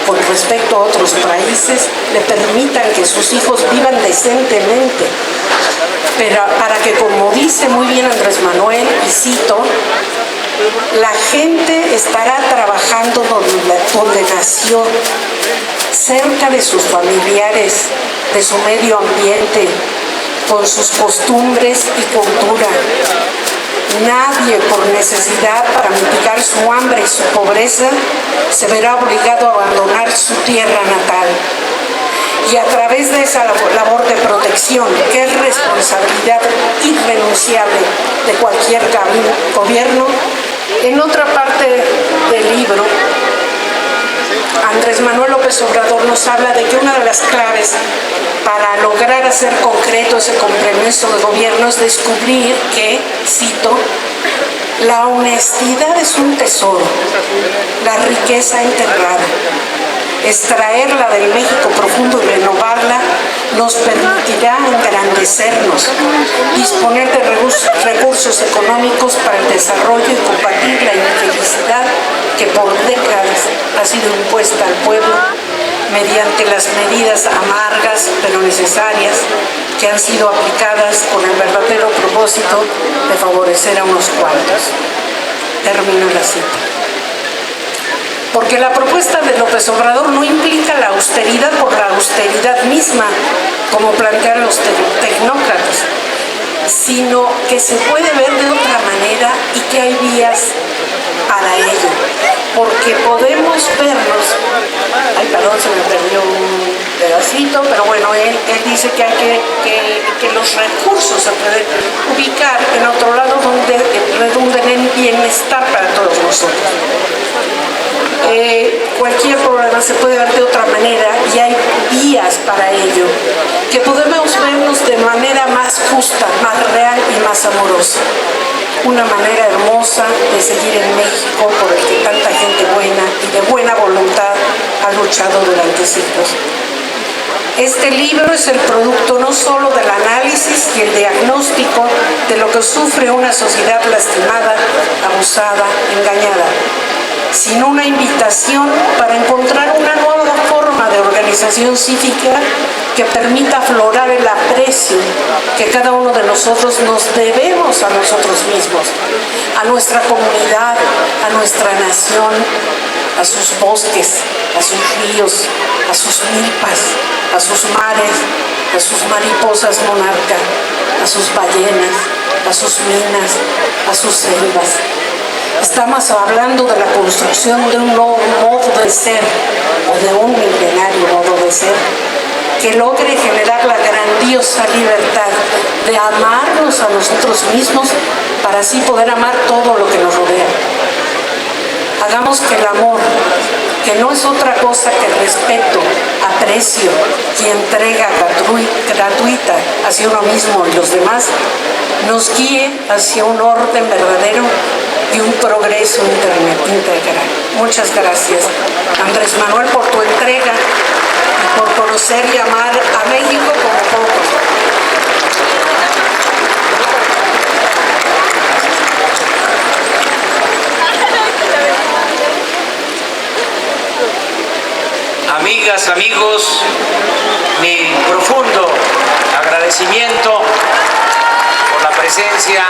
con respecto a otros países le permitan que sus hijos vivan decentemente. Pero para que, como dice muy bien Andrés Manuel, y cito, la gente estará trabajando donde nació, cerca de sus familiares, de su medio ambiente, con sus costumbres y cultura. Nadie, por necesidad para mitigar su hambre y su pobreza, se verá obligado a abandonar su tierra natal. Y a través de esa labor de protección, que es responsabilidad irrenunciable de cualquier gobierno, en otra parte del libro, Andrés Manuel López Obrador nos habla de que una de las claves para lograr hacer concreto ese compromiso de gobierno es descubrir que, cito, la honestidad es un tesoro, la riqueza enterrada. Extraerla del México profundo y renovarla nos permitirá engrandecernos, disponer de recursos económicos para el desarrollo y combatir la infelicidad que por décadas ha sido impuesta al pueblo mediante las medidas amargas pero necesarias que han sido aplicadas con el verdadero propósito de favorecer a unos cuantos. Termino la cita. Porque la propuesta de López Obrador no implica la austeridad por la austeridad misma, como plantean los tecnócratas, sino que se puede ver de otra manera y que hay vías para ello. Porque podemos vernos, ay, perdón, se me perdió un pedacito, pero bueno, él dice que hay que los recursos se pueden ubicar en otro lado donde redunden en bienestar para todos nosotros. Cualquier problema se puede ver de otra manera y hay vías para ello, que podemos vernos de manera más justa, más real y más amorosa. Una manera hermosa de seguir en México por el que tanta gente buena y de buena voluntad ha luchado durante siglos. Este libro es el producto no solo del análisis y el diagnóstico de lo que sufre una sociedad lastimada, abusada, engañada, sino una invitación para encontrar una nueva forma de organización cívica que permita aflorar el aprecio que cada uno de nosotros nos debemos a nosotros mismos, a nuestra comunidad, a nuestra nación, a sus bosques, a sus ríos, a sus milpas, a sus mares, a sus mariposas monarca, a sus ballenas, a sus minas, a sus selvas. Estamos hablando de la construcción de un nuevo modo de ser, o de un milenario modo de ser, que logre generar la grandiosa libertad de amarnos a nosotros mismos para así poder amar todo lo que nos rodea. Hagamos que el amor, que no es otra cosa que respeto, aprecio y entrega gratuita hacia uno mismo y los demás, nos guíe hacia un orden verdadero y un progreso integral. Muchas gracias, Andrés Manuel, por tu entrega y por conocer y amar a México como pocos. Amigas, amigos, mi profundo agradecimiento por la presencia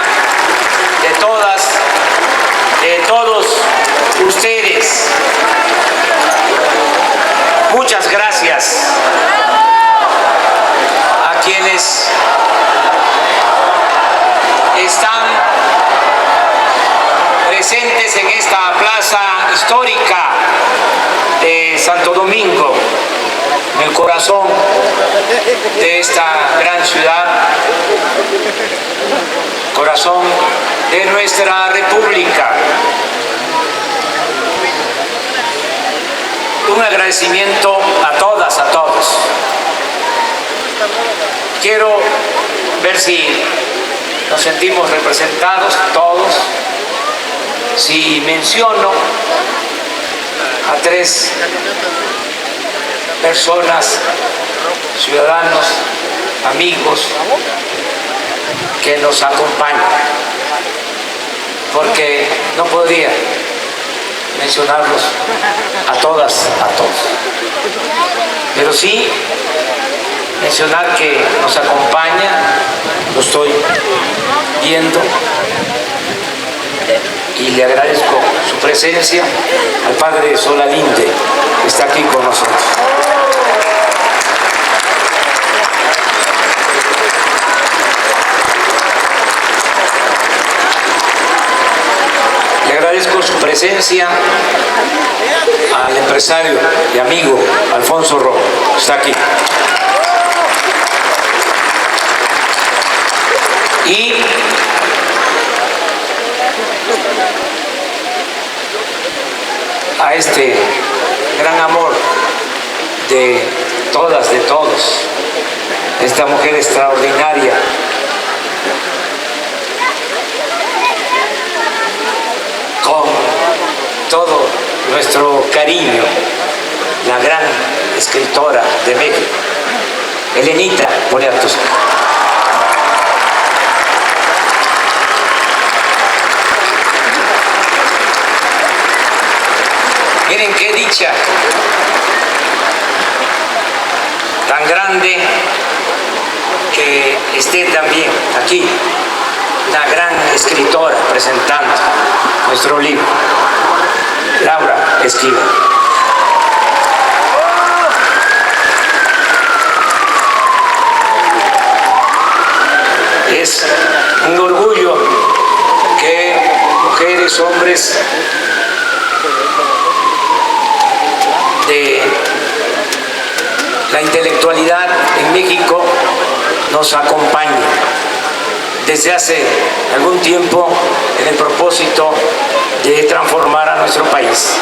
de todas, de todos ustedes. Muchas gracias a quienes están presentes en esta plaza histórica de Santo Domingo, en el corazón de esta gran ciudad, corazón de nuestra República. Un agradecimiento a todas, a todos. Quiero ver si nos sentimos representados todos, si menciono a 3 personas, ciudadanos, amigos que nos acompañan, porque no podría mencionarlos a todas, a todos, pero sí mencionar que nos acompaña, lo estoy viendo y le agradezco su presencia al padre Solalinde, que está aquí con nosotros. Le agradezco su presencia al empresario y amigo Alfonso Romo, está aquí. Y a este gran amor de todas, de todos, esta mujer extraordinaria, con todo nuestro cariño, la gran escritora de México, Elenita Poniatowska. Miren qué dicha tan grande que esté también aquí una gran escritora presentando nuestro libro, Laura Esquivel. Es un orgullo que mujeres, hombres de la intelectualidad en México nos acompaña desde hace algún tiempo en el propósito de transformar a nuestro país.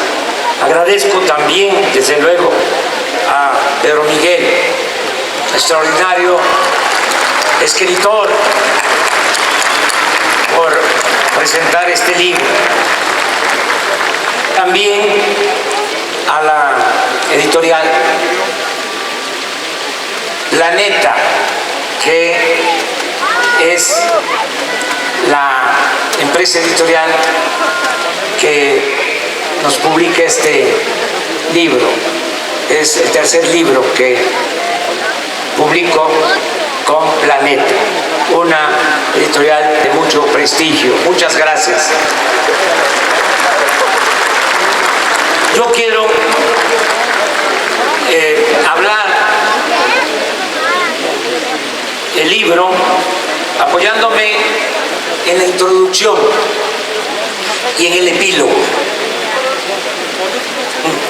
Agradezco también, desde luego, a Pedro Miguel, extraordinario escritor, por presentar este libro. También a la editorial Planeta, que es la empresa editorial que nos publica este libro. Es el tercer libro que publico con Planeta, una editorial de mucho prestigio. Muchas gracias. Yo quiero hablar el libro apoyándome en la introducción y en el epílogo,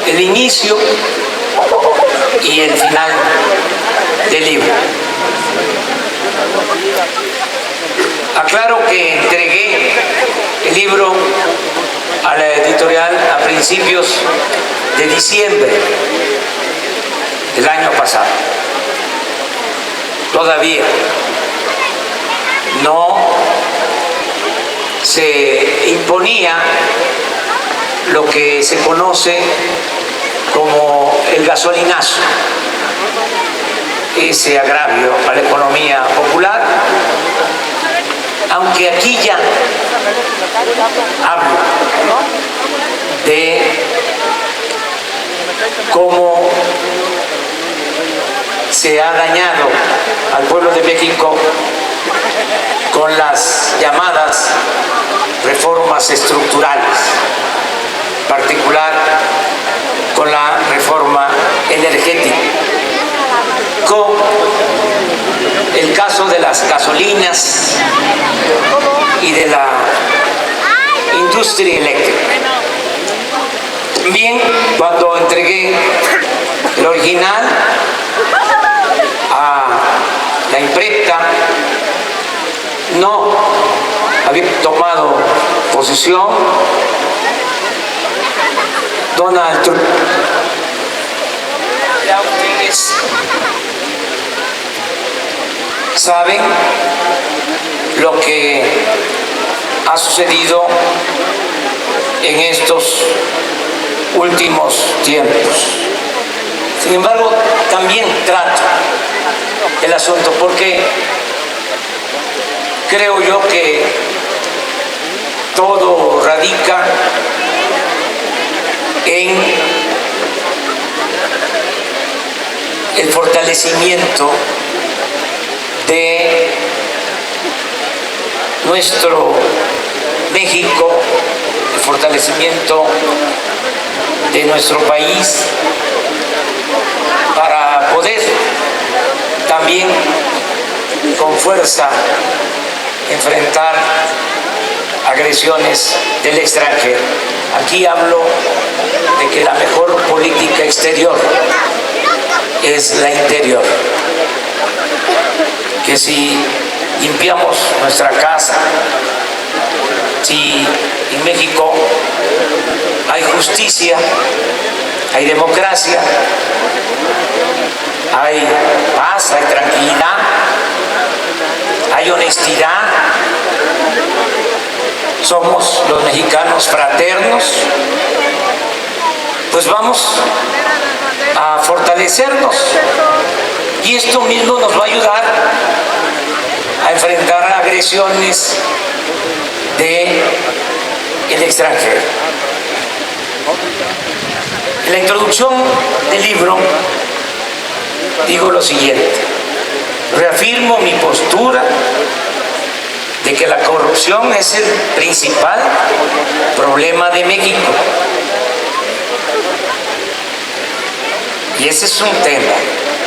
el inicio y el final del libro. Aclaro que entregué el libro a la editorial a principios de diciembre del año pasado. Todavía no se imponía lo que se conoce como el gasolinazo, ese agravio a la economía popular, aunque aquí ya hablo de cómo se ha dañado al pueblo de México con las llamadas reformas estructurales, en particular con la reforma energética, con el caso de las gasolinas y de la industria eléctrica. Bien, cuando entregué el original a la imprenta, no había tomado posición Donald Trump. Ya ustedes saben lo que ha sucedido en estos últimos tiempos. Sin embargo, también trato el asunto porque creo yo que todo radica en el fortalecimiento de nuestro México, el fortalecimiento de nuestro país para poder también con fuerza enfrentar agresiones del extranjero. Aquí hablo de que la mejor política exterior es la interior, que si limpiamos nuestra casa, si en México hay justicia, hay democracia, hay paz, hay tranquilidad, hay honestidad, somos los mexicanos fraternos, pues vamos a fortalecernos y esto mismo nos va a ayudar a enfrentar agresiones del extranjero. En la introducción del libro digo lo siguiente: reafirmo mi postura de que la corrupción es el principal problema de México. Y ese es un tema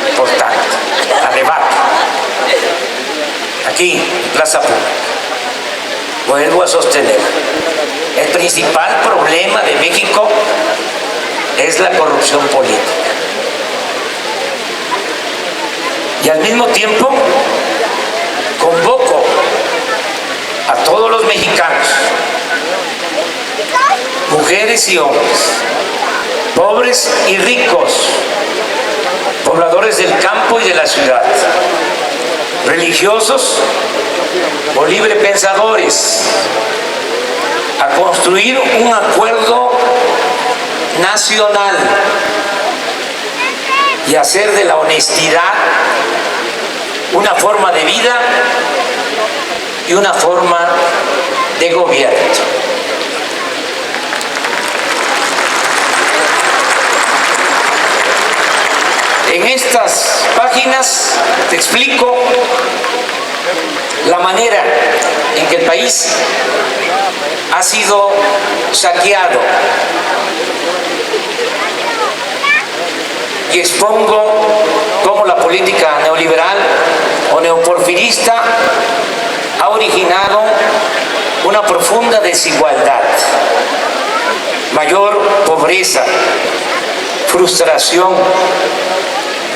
importante a debate. Aquí, en Plaza Pública, vuelvo a sostener, el principal problema de México es la corrupción política. Y al mismo tiempo, convoco a todos los mexicanos, mujeres y hombres, pobres y ricos, pobladores del campo y de la ciudad, religiosos o librepensadores, a construir un acuerdo nacional y hacer de la honestidad una forma de vida y una forma de gobierno. En estas páginas te explico la manera en que el país ha sido saqueado y expongo cómo la política neoliberal o neoporfirista ha originado una profunda desigualdad, mayor pobreza, frustración,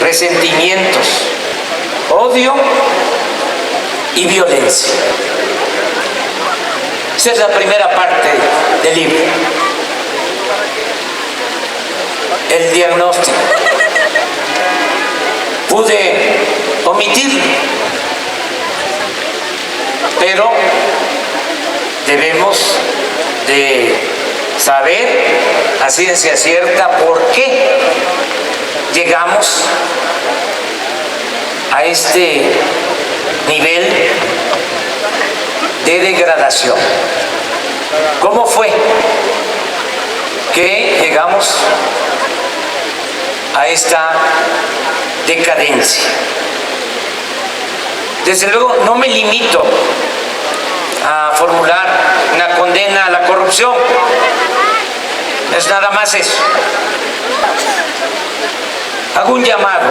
resentimientos, odio y violencia. Esa es la primera parte del libro. El diagnóstico. Pude omitirlo, pero debemos de saber a ciencia cierta por qué llegamos a este nivel de degradación. ¿Cómo fue que llegamos a esta decadencia? Desde luego no me limito a formular una condena a la corrupción, es nada más eso. Hago un llamado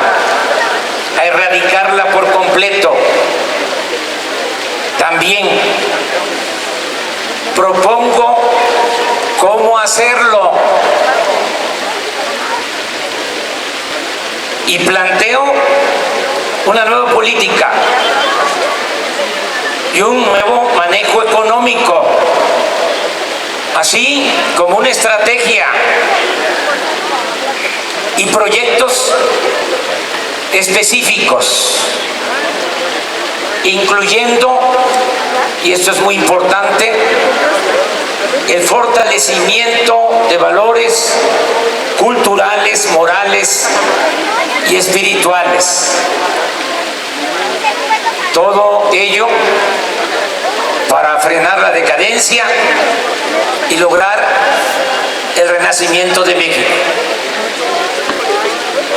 a erradicarla por completo. También propongo cómo hacerlo y planteo una nueva política y un nuevo manejo económico, así como una estrategia y proyectos específicos, incluyendo, y esto es muy importante, el fortalecimiento de valores culturales, morales y espirituales. Todo ello para frenar la decadencia y lograr el renacimiento de México.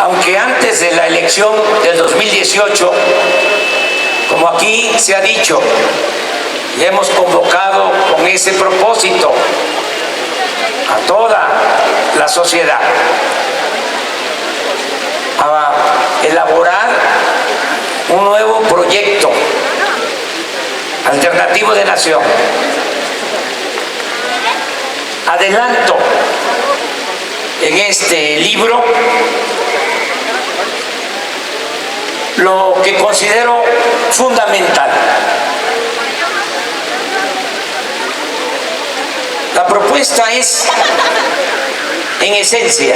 Aunque antes de la elección del 2018, como aquí se ha dicho, y hemos convocado con ese propósito a toda la sociedad a elaborar un nuevo proyecto alternativo de nación. Adelanto en este libro lo que considero fundamental. La propuesta es, en esencia,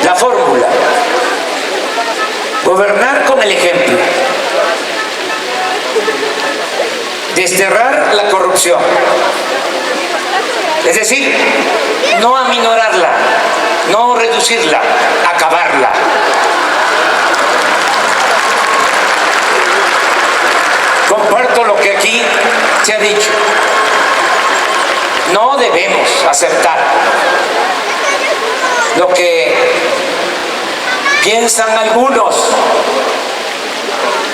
la fórmula: gobernar con el ejemplo, desterrar la corrupción, es decir, no aminorarla, no reducirla, acabarla. Comparto lo que aquí se ha dicho. No debemos aceptar lo que piensan algunos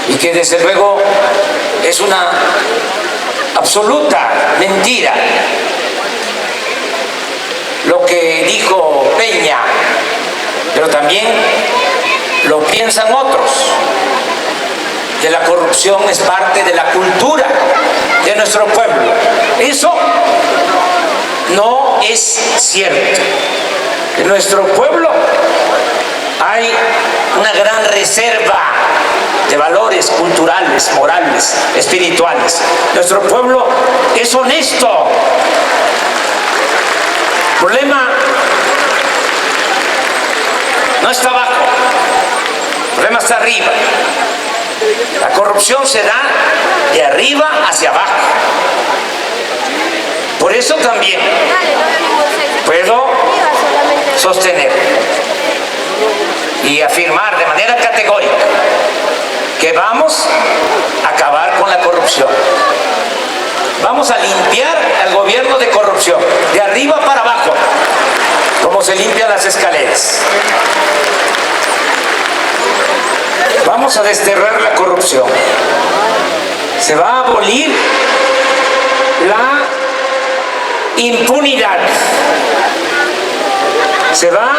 y que desde luego es una absoluta mentira. Lo que dijo Peña, pero también lo piensan otros, que la corrupción es parte de la cultura de nuestro pueblo. Eso no es cierto. En nuestro pueblo hay una gran reserva de valores culturales, morales, espirituales. Nuestro pueblo es honesto. El problema no está abajo, el problema está arriba. La corrupción se da de arriba hacia abajo. Por eso también puedo sostener y afirmar de manera categórica que vamos a acabar con la corrupción. Vamos a limpiar al gobierno de corrupción, de arriba para abajo, como se limpian las escaleras. Vamos a desterrar la corrupción. Se va a abolir la impunidad. Se va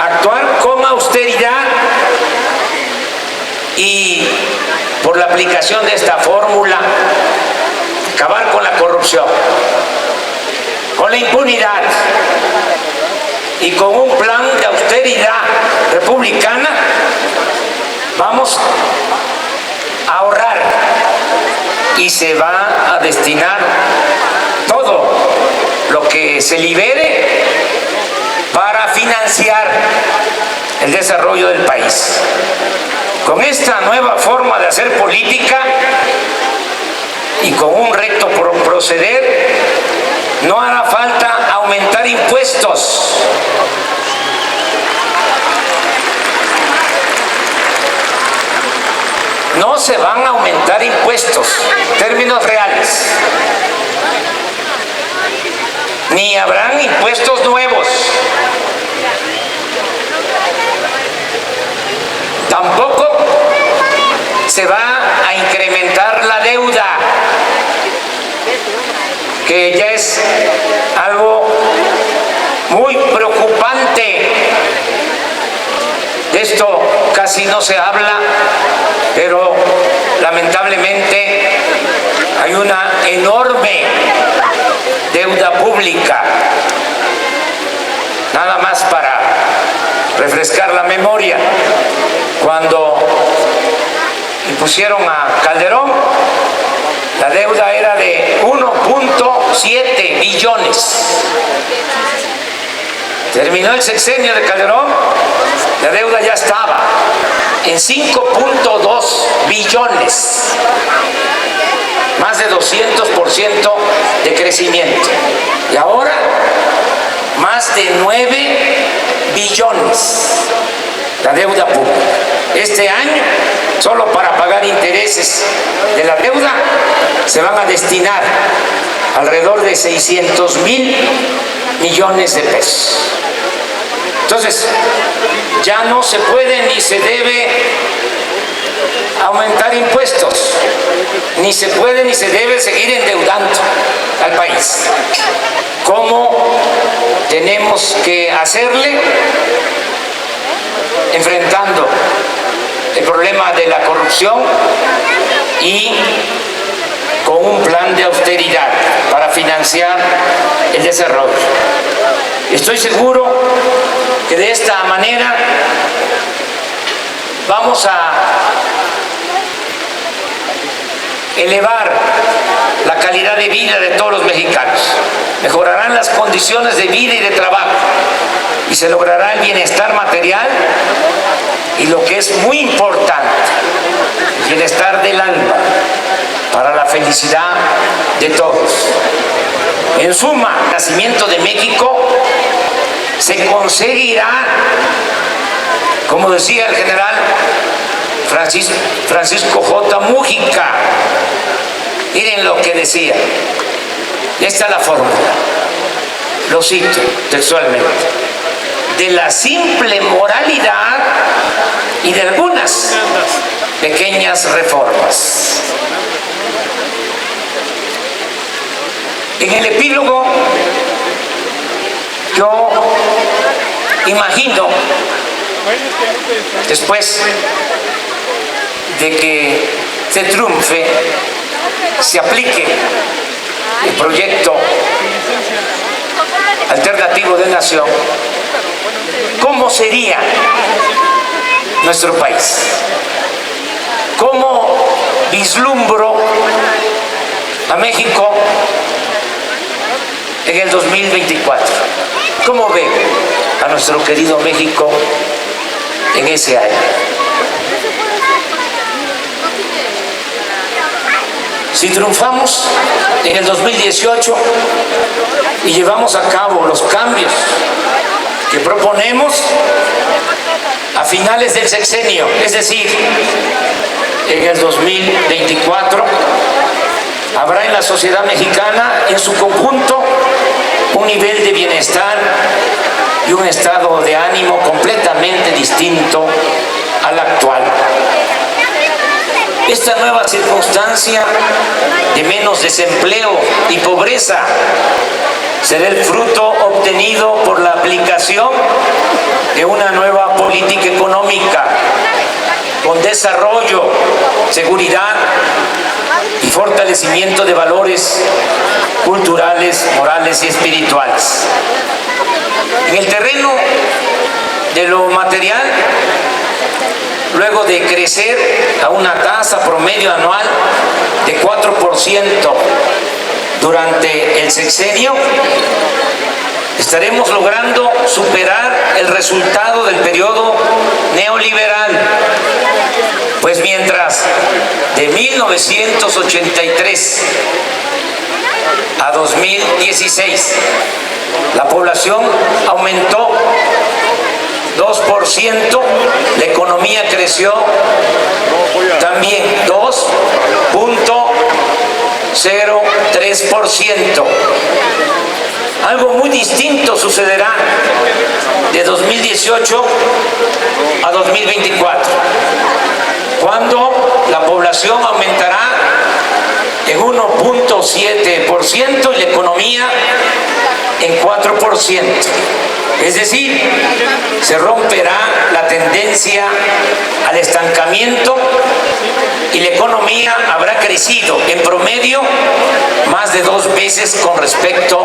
a actuar con austeridad y por la aplicación de esta fórmula acabar con la corrupción, con la impunidad y con un plan de austeridad republicana. Vamos a ahorrar y se va a destinar todo lo que se libere para financiar el desarrollo del país. Con esta nueva forma de hacer política y con un recto proceder, no hará falta aumentar impuestos. No se van a aumentar impuestos, términos reales. Ni habrán impuestos nuevos. Tampoco se va a incrementar la deuda, que ya es algo muy preocupante. De esto casi no se habla, pero lamentablemente hay una enorme deuda pública. Nada más para refrescar la memoria, cuando impusieron a Calderón, la deuda era de 1.7 billones. Terminó el sexenio de Calderón, la deuda ya estaba en 5.2 billones, más de 200% de crecimiento. Y ahora, más de 9 billones la deuda pública. Este año, solo para pagar intereses de la deuda, se van a destinar alrededor de 600,000 millones de pesos. Entonces, ya no se puede ni se debe aumentar impuestos, ni se puede ni se debe seguir endeudando al país. ¿Cómo tenemos que hacerle? Enfrentando el problema de la corrupción y con un plan de austeridad para financiar el desarrollo. Estoy seguro que de esta manera vamos a elevar la calidad de vida de todos los mexicanos, mejorarán las condiciones de vida y de trabajo y se logrará el bienestar material y, lo que es muy importante, el bienestar del alma para la felicidad de todos. En suma, el nacimiento de México se conseguirá, como decía el general Francisco J. Múgica. Miren lo que decía. Esta es la fórmula. Lo cito textualmente. De la simple moralidad y de algunas pequeñas reformas. En el epílogo yo imagino, después de que se triunfe, se aplique el proyecto alternativo de nación, ¿cómo sería nuestro país? ¿Cómo vislumbro a México en el 2024? ¿Cómo ve a nuestro querido México en ese año? Si triunfamos en el 2018 y llevamos a cabo los cambios que proponemos a finales del sexenio, es decir, en el 2024, habrá en la sociedad mexicana en su conjunto un nivel de bienestar y un estado de ánimo completamente distinto al actual. Esta nueva circunstancia de menos desempleo y pobreza será el fruto obtenido por la aplicación de una nueva política económica con desarrollo, seguridad y fortalecimiento de valores culturales, morales y espirituales. En el terreno de lo material, luego de crecer a una tasa promedio anual de 4% durante el sexenio, estaremos logrando superar el resultado del periodo neoliberal, pues mientras de 1983 a 2016 la población aumentó 2%, la economía creció también 2.03%. Algo muy distinto sucederá de 2018 a 2024, cuando la población aumentará en 1.7% y la economía en 4%. Es decir, se romperá la tendencia al estancamiento y la economía habrá crecido en promedio más de 2 veces con respecto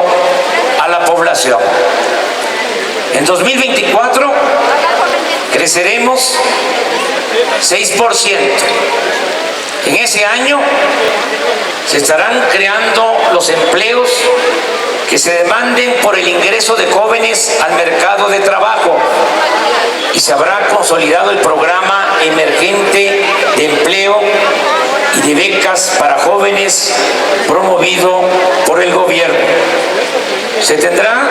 a la población. En 2024 creceremos 6%. En ese año se estarán creando los empleos que se demanden por el ingreso de jóvenes al mercado de trabajo y se habrá consolidado el programa emergente de empleo y de becas para jóvenes promovido por el gobierno. Se tendrá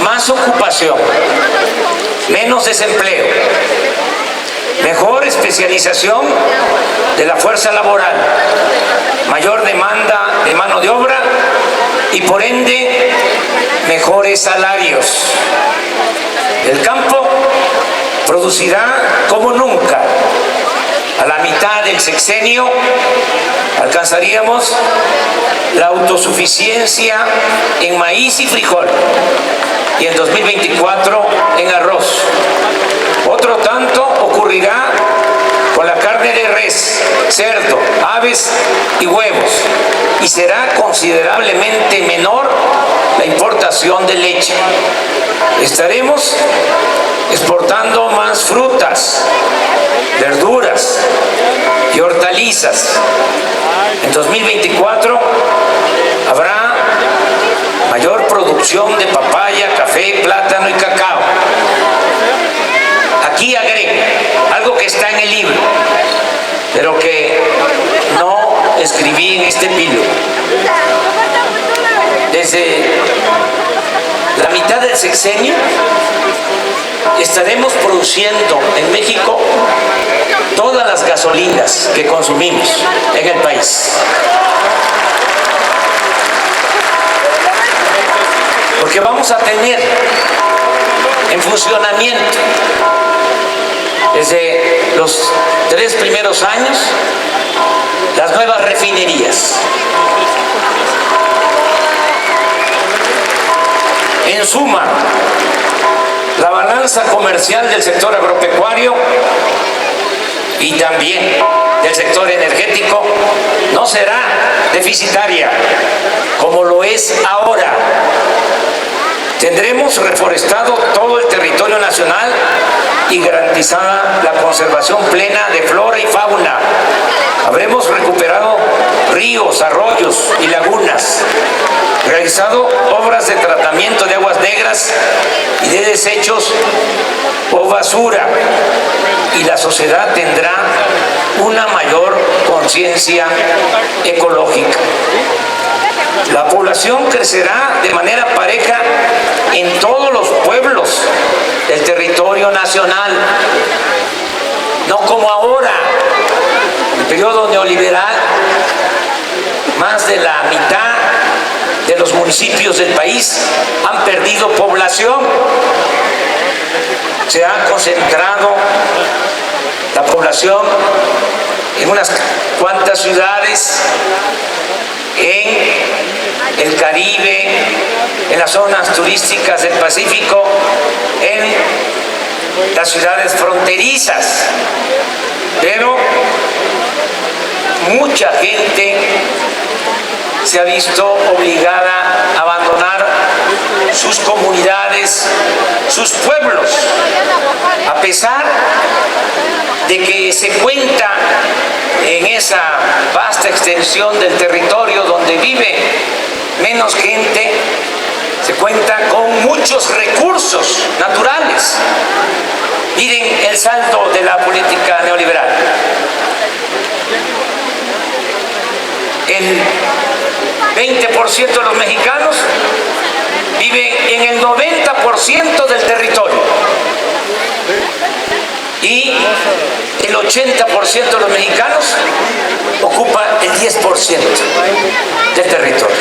más ocupación, menos desempleo, mejor especialización de la fuerza laboral, mayor demanda de mano de obra y por ende mejores salarios. El campo producirá como nunca. A la mitad del sexenio alcanzaríamos la autosuficiencia en maíz y frijol y en 2024 en arroz. Otro tanto ocurrirá con la carne de res, cerdo, aves y huevos, y será considerablemente menor la importación de leche. Estaremos exportando más frutas, verduras y hortalizas. En 2024 habrá mayor producción de papaya, café, plátano y cacao. Aquí agrego algo que está en el libro, pero que no escribí en este epílogo. Desde la mitad del sexenio estaremos produciendo en México todas las gasolinas que consumimos en el país. Porque vamos a tener en funcionamiento desde los 3 primeros años las nuevas refinerías. En suma, la balanza comercial del sector agropecuario y también del sector energético no será deficitaria como lo es ahora. Tendremos reforestado todo el territorio nacional y garantizada la conservación plena de flora y fauna. Habremos recuperado ríos, arroyos y lagunas, realizado obras de tratamiento de aguas negras y de desechos o basura, y la sociedad tendrá una mayor conciencia ecológica. La población crecerá de manera pareja en todos los pueblos del territorio nacional, no como ahora, en el periodo neoliberal, más de la mitad de los municipios del país han perdido población. Se ha concentrado la población en unas cuantas ciudades, en el Caribe, en las zonas turísticas del Pacífico, en las ciudades fronterizas. Pero mucha gente se ha visto obligada a abandonar sus comunidades, sus pueblos, a pesar de que se cuenta en esa vasta extensión del territorio donde vive menos gente, se cuenta con muchos recursos naturales. Miren el saldo de la política neoliberal. El 20% de los mexicanos viven en el 90% del territorio y el 80% de los mexicanos ocupa el 10% del territorio.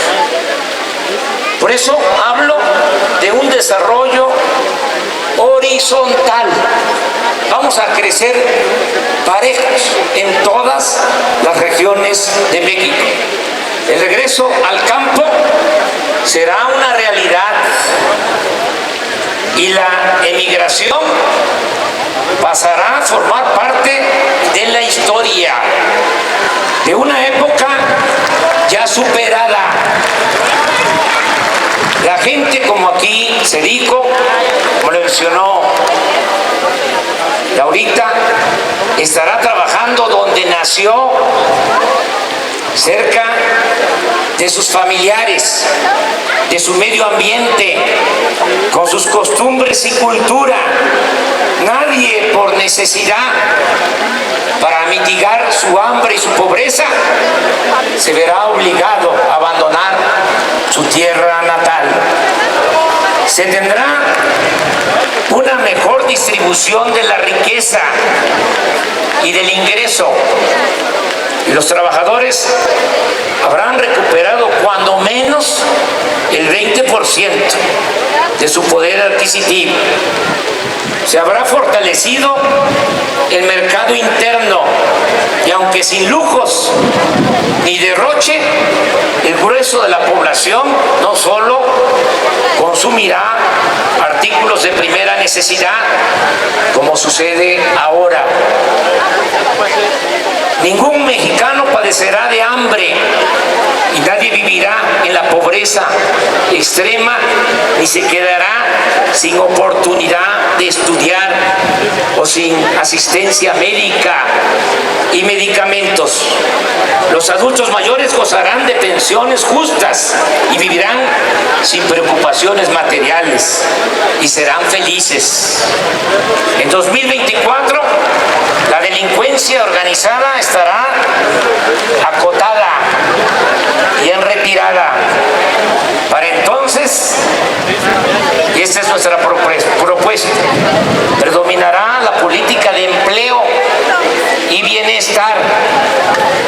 Por eso hablo de un desarrollo horizontal, vamos a crecer parejos en todas las regiones de México. El regreso al campo será una realidad y la emigración pasará a formar parte de la historia de una época ya superada. La gente, como aquí se dijo, como lo mencionó Laurita, estará trabajando donde nació, cerca de sus familiares, de su medio ambiente, con sus costumbres y cultura. Nadie por necesidad, para mitigar su hambre y su pobreza, se verá obligado a abandonar su tierra natal. Se tendrá una mejor distribución de la riqueza y del ingreso. Y los trabajadores habrán recuperado cuando menos el 20% de su poder adquisitivo. Se habrá fortalecido el mercado interno y, aunque sin lujos ni derroche, el grueso de la población no solo consumirá artículos de primera necesidad, como sucede ahora. Ningún mexicano padecerá de hambre y nadie vivirá en la pobreza extrema ni se quedará sin oportunidad de estudiar o sin asistencia médica y medicamentos. Los adultos mayores gozarán de pensiones justas y vivirán sin preocupaciones materiales y serán felices. En 2024, la delincuencia organizada estará acotada y en retirada. Para entonces, y esta es nuestra propuesta, predominará la política de empleo y bienestar.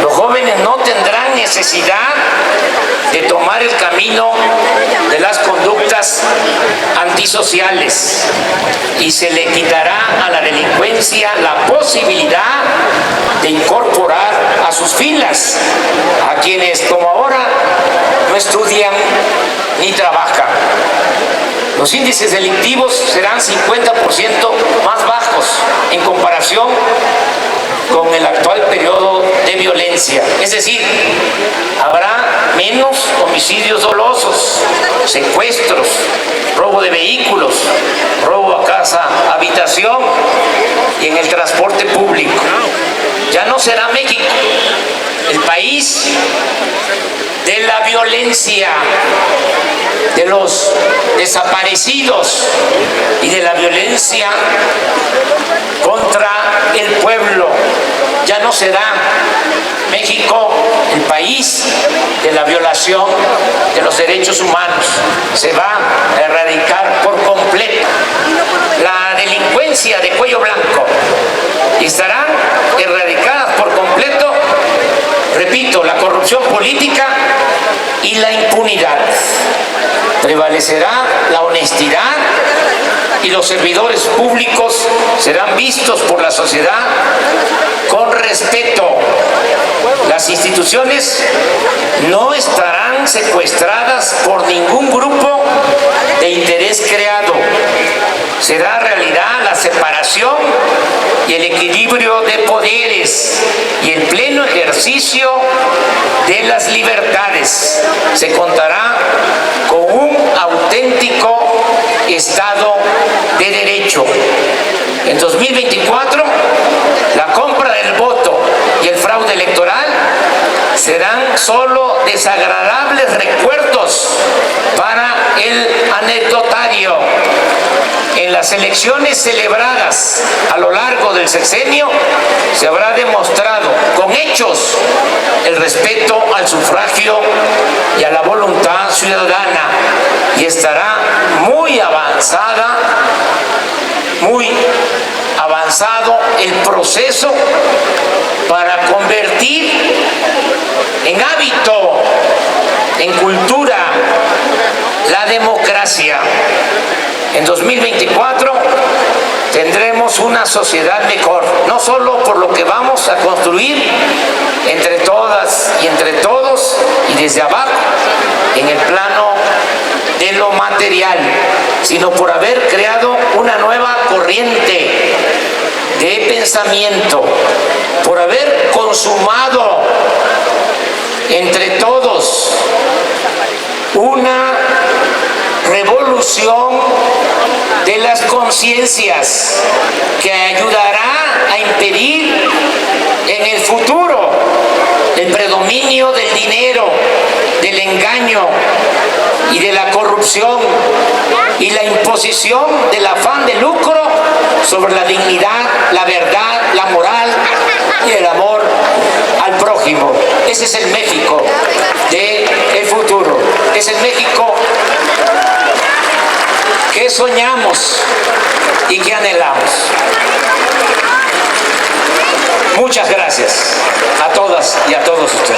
Los jóvenes no tendrán necesidad de tomar el camino de las conductas antisociales y se le quitará a la delincuencia la posibilidad de incorporar a sus filas a quienes, como ahora, no estudian ni trabajan. Los índices delictivos serán 50% más bajos en comparación con el actual periodo de violencia. Es decir, habrá menos homicidios dolosos, secuestros, robo de vehículos, robo a casa, habitación y en el transporte público. Ya no será México el país de la violencia, de los desaparecidos y de la violencia contra el pueblo. Ya no será México el país de la violación de los derechos humanos. Se va a erradicar por completo la delincuencia de cuello blanco y estarán erradicadas por completo, repito, la corrupción política y la impunidad. Prevalecerá la honestidad y los servidores públicos serán vistos por la sociedad con respeto. Las instituciones no estarán secuestradas por ningún grupo de interés creado. Será realidad la separación y el equilibrio de poderes y el pleno ejercicio de las libertades. Se contará con un auténtico Estado de Derecho. En 2024, la compra del voto y el fraude electoral serán solo desagradables recuerdos para el anecdotario. En las elecciones celebradas a lo largo del sexenio se habrá demostrado con hechos el respeto al sufragio y a la voluntad ciudadana y estará muy avanzado el proceso para convertir en hábito, en cultura, la democracia. En 2024 tendremos una sociedad mejor, no solo por lo que vamos a construir entre todas y entre todos y desde abajo, en el plano de lo material, sino por haber creado una nueva corriente de pensamiento, por haber consumado entre todos una revolución de las conciencias que ayudará a impedir en el futuro el predominio del dinero, del engaño y de la corrupción y la imposición del afán de lucro sobre la dignidad, la verdad, la moral y el amor al prójimo. Ese es el México del futuro. Es el México que soñamos y que anhelamos. Muchas gracias a todas y a todos ustedes.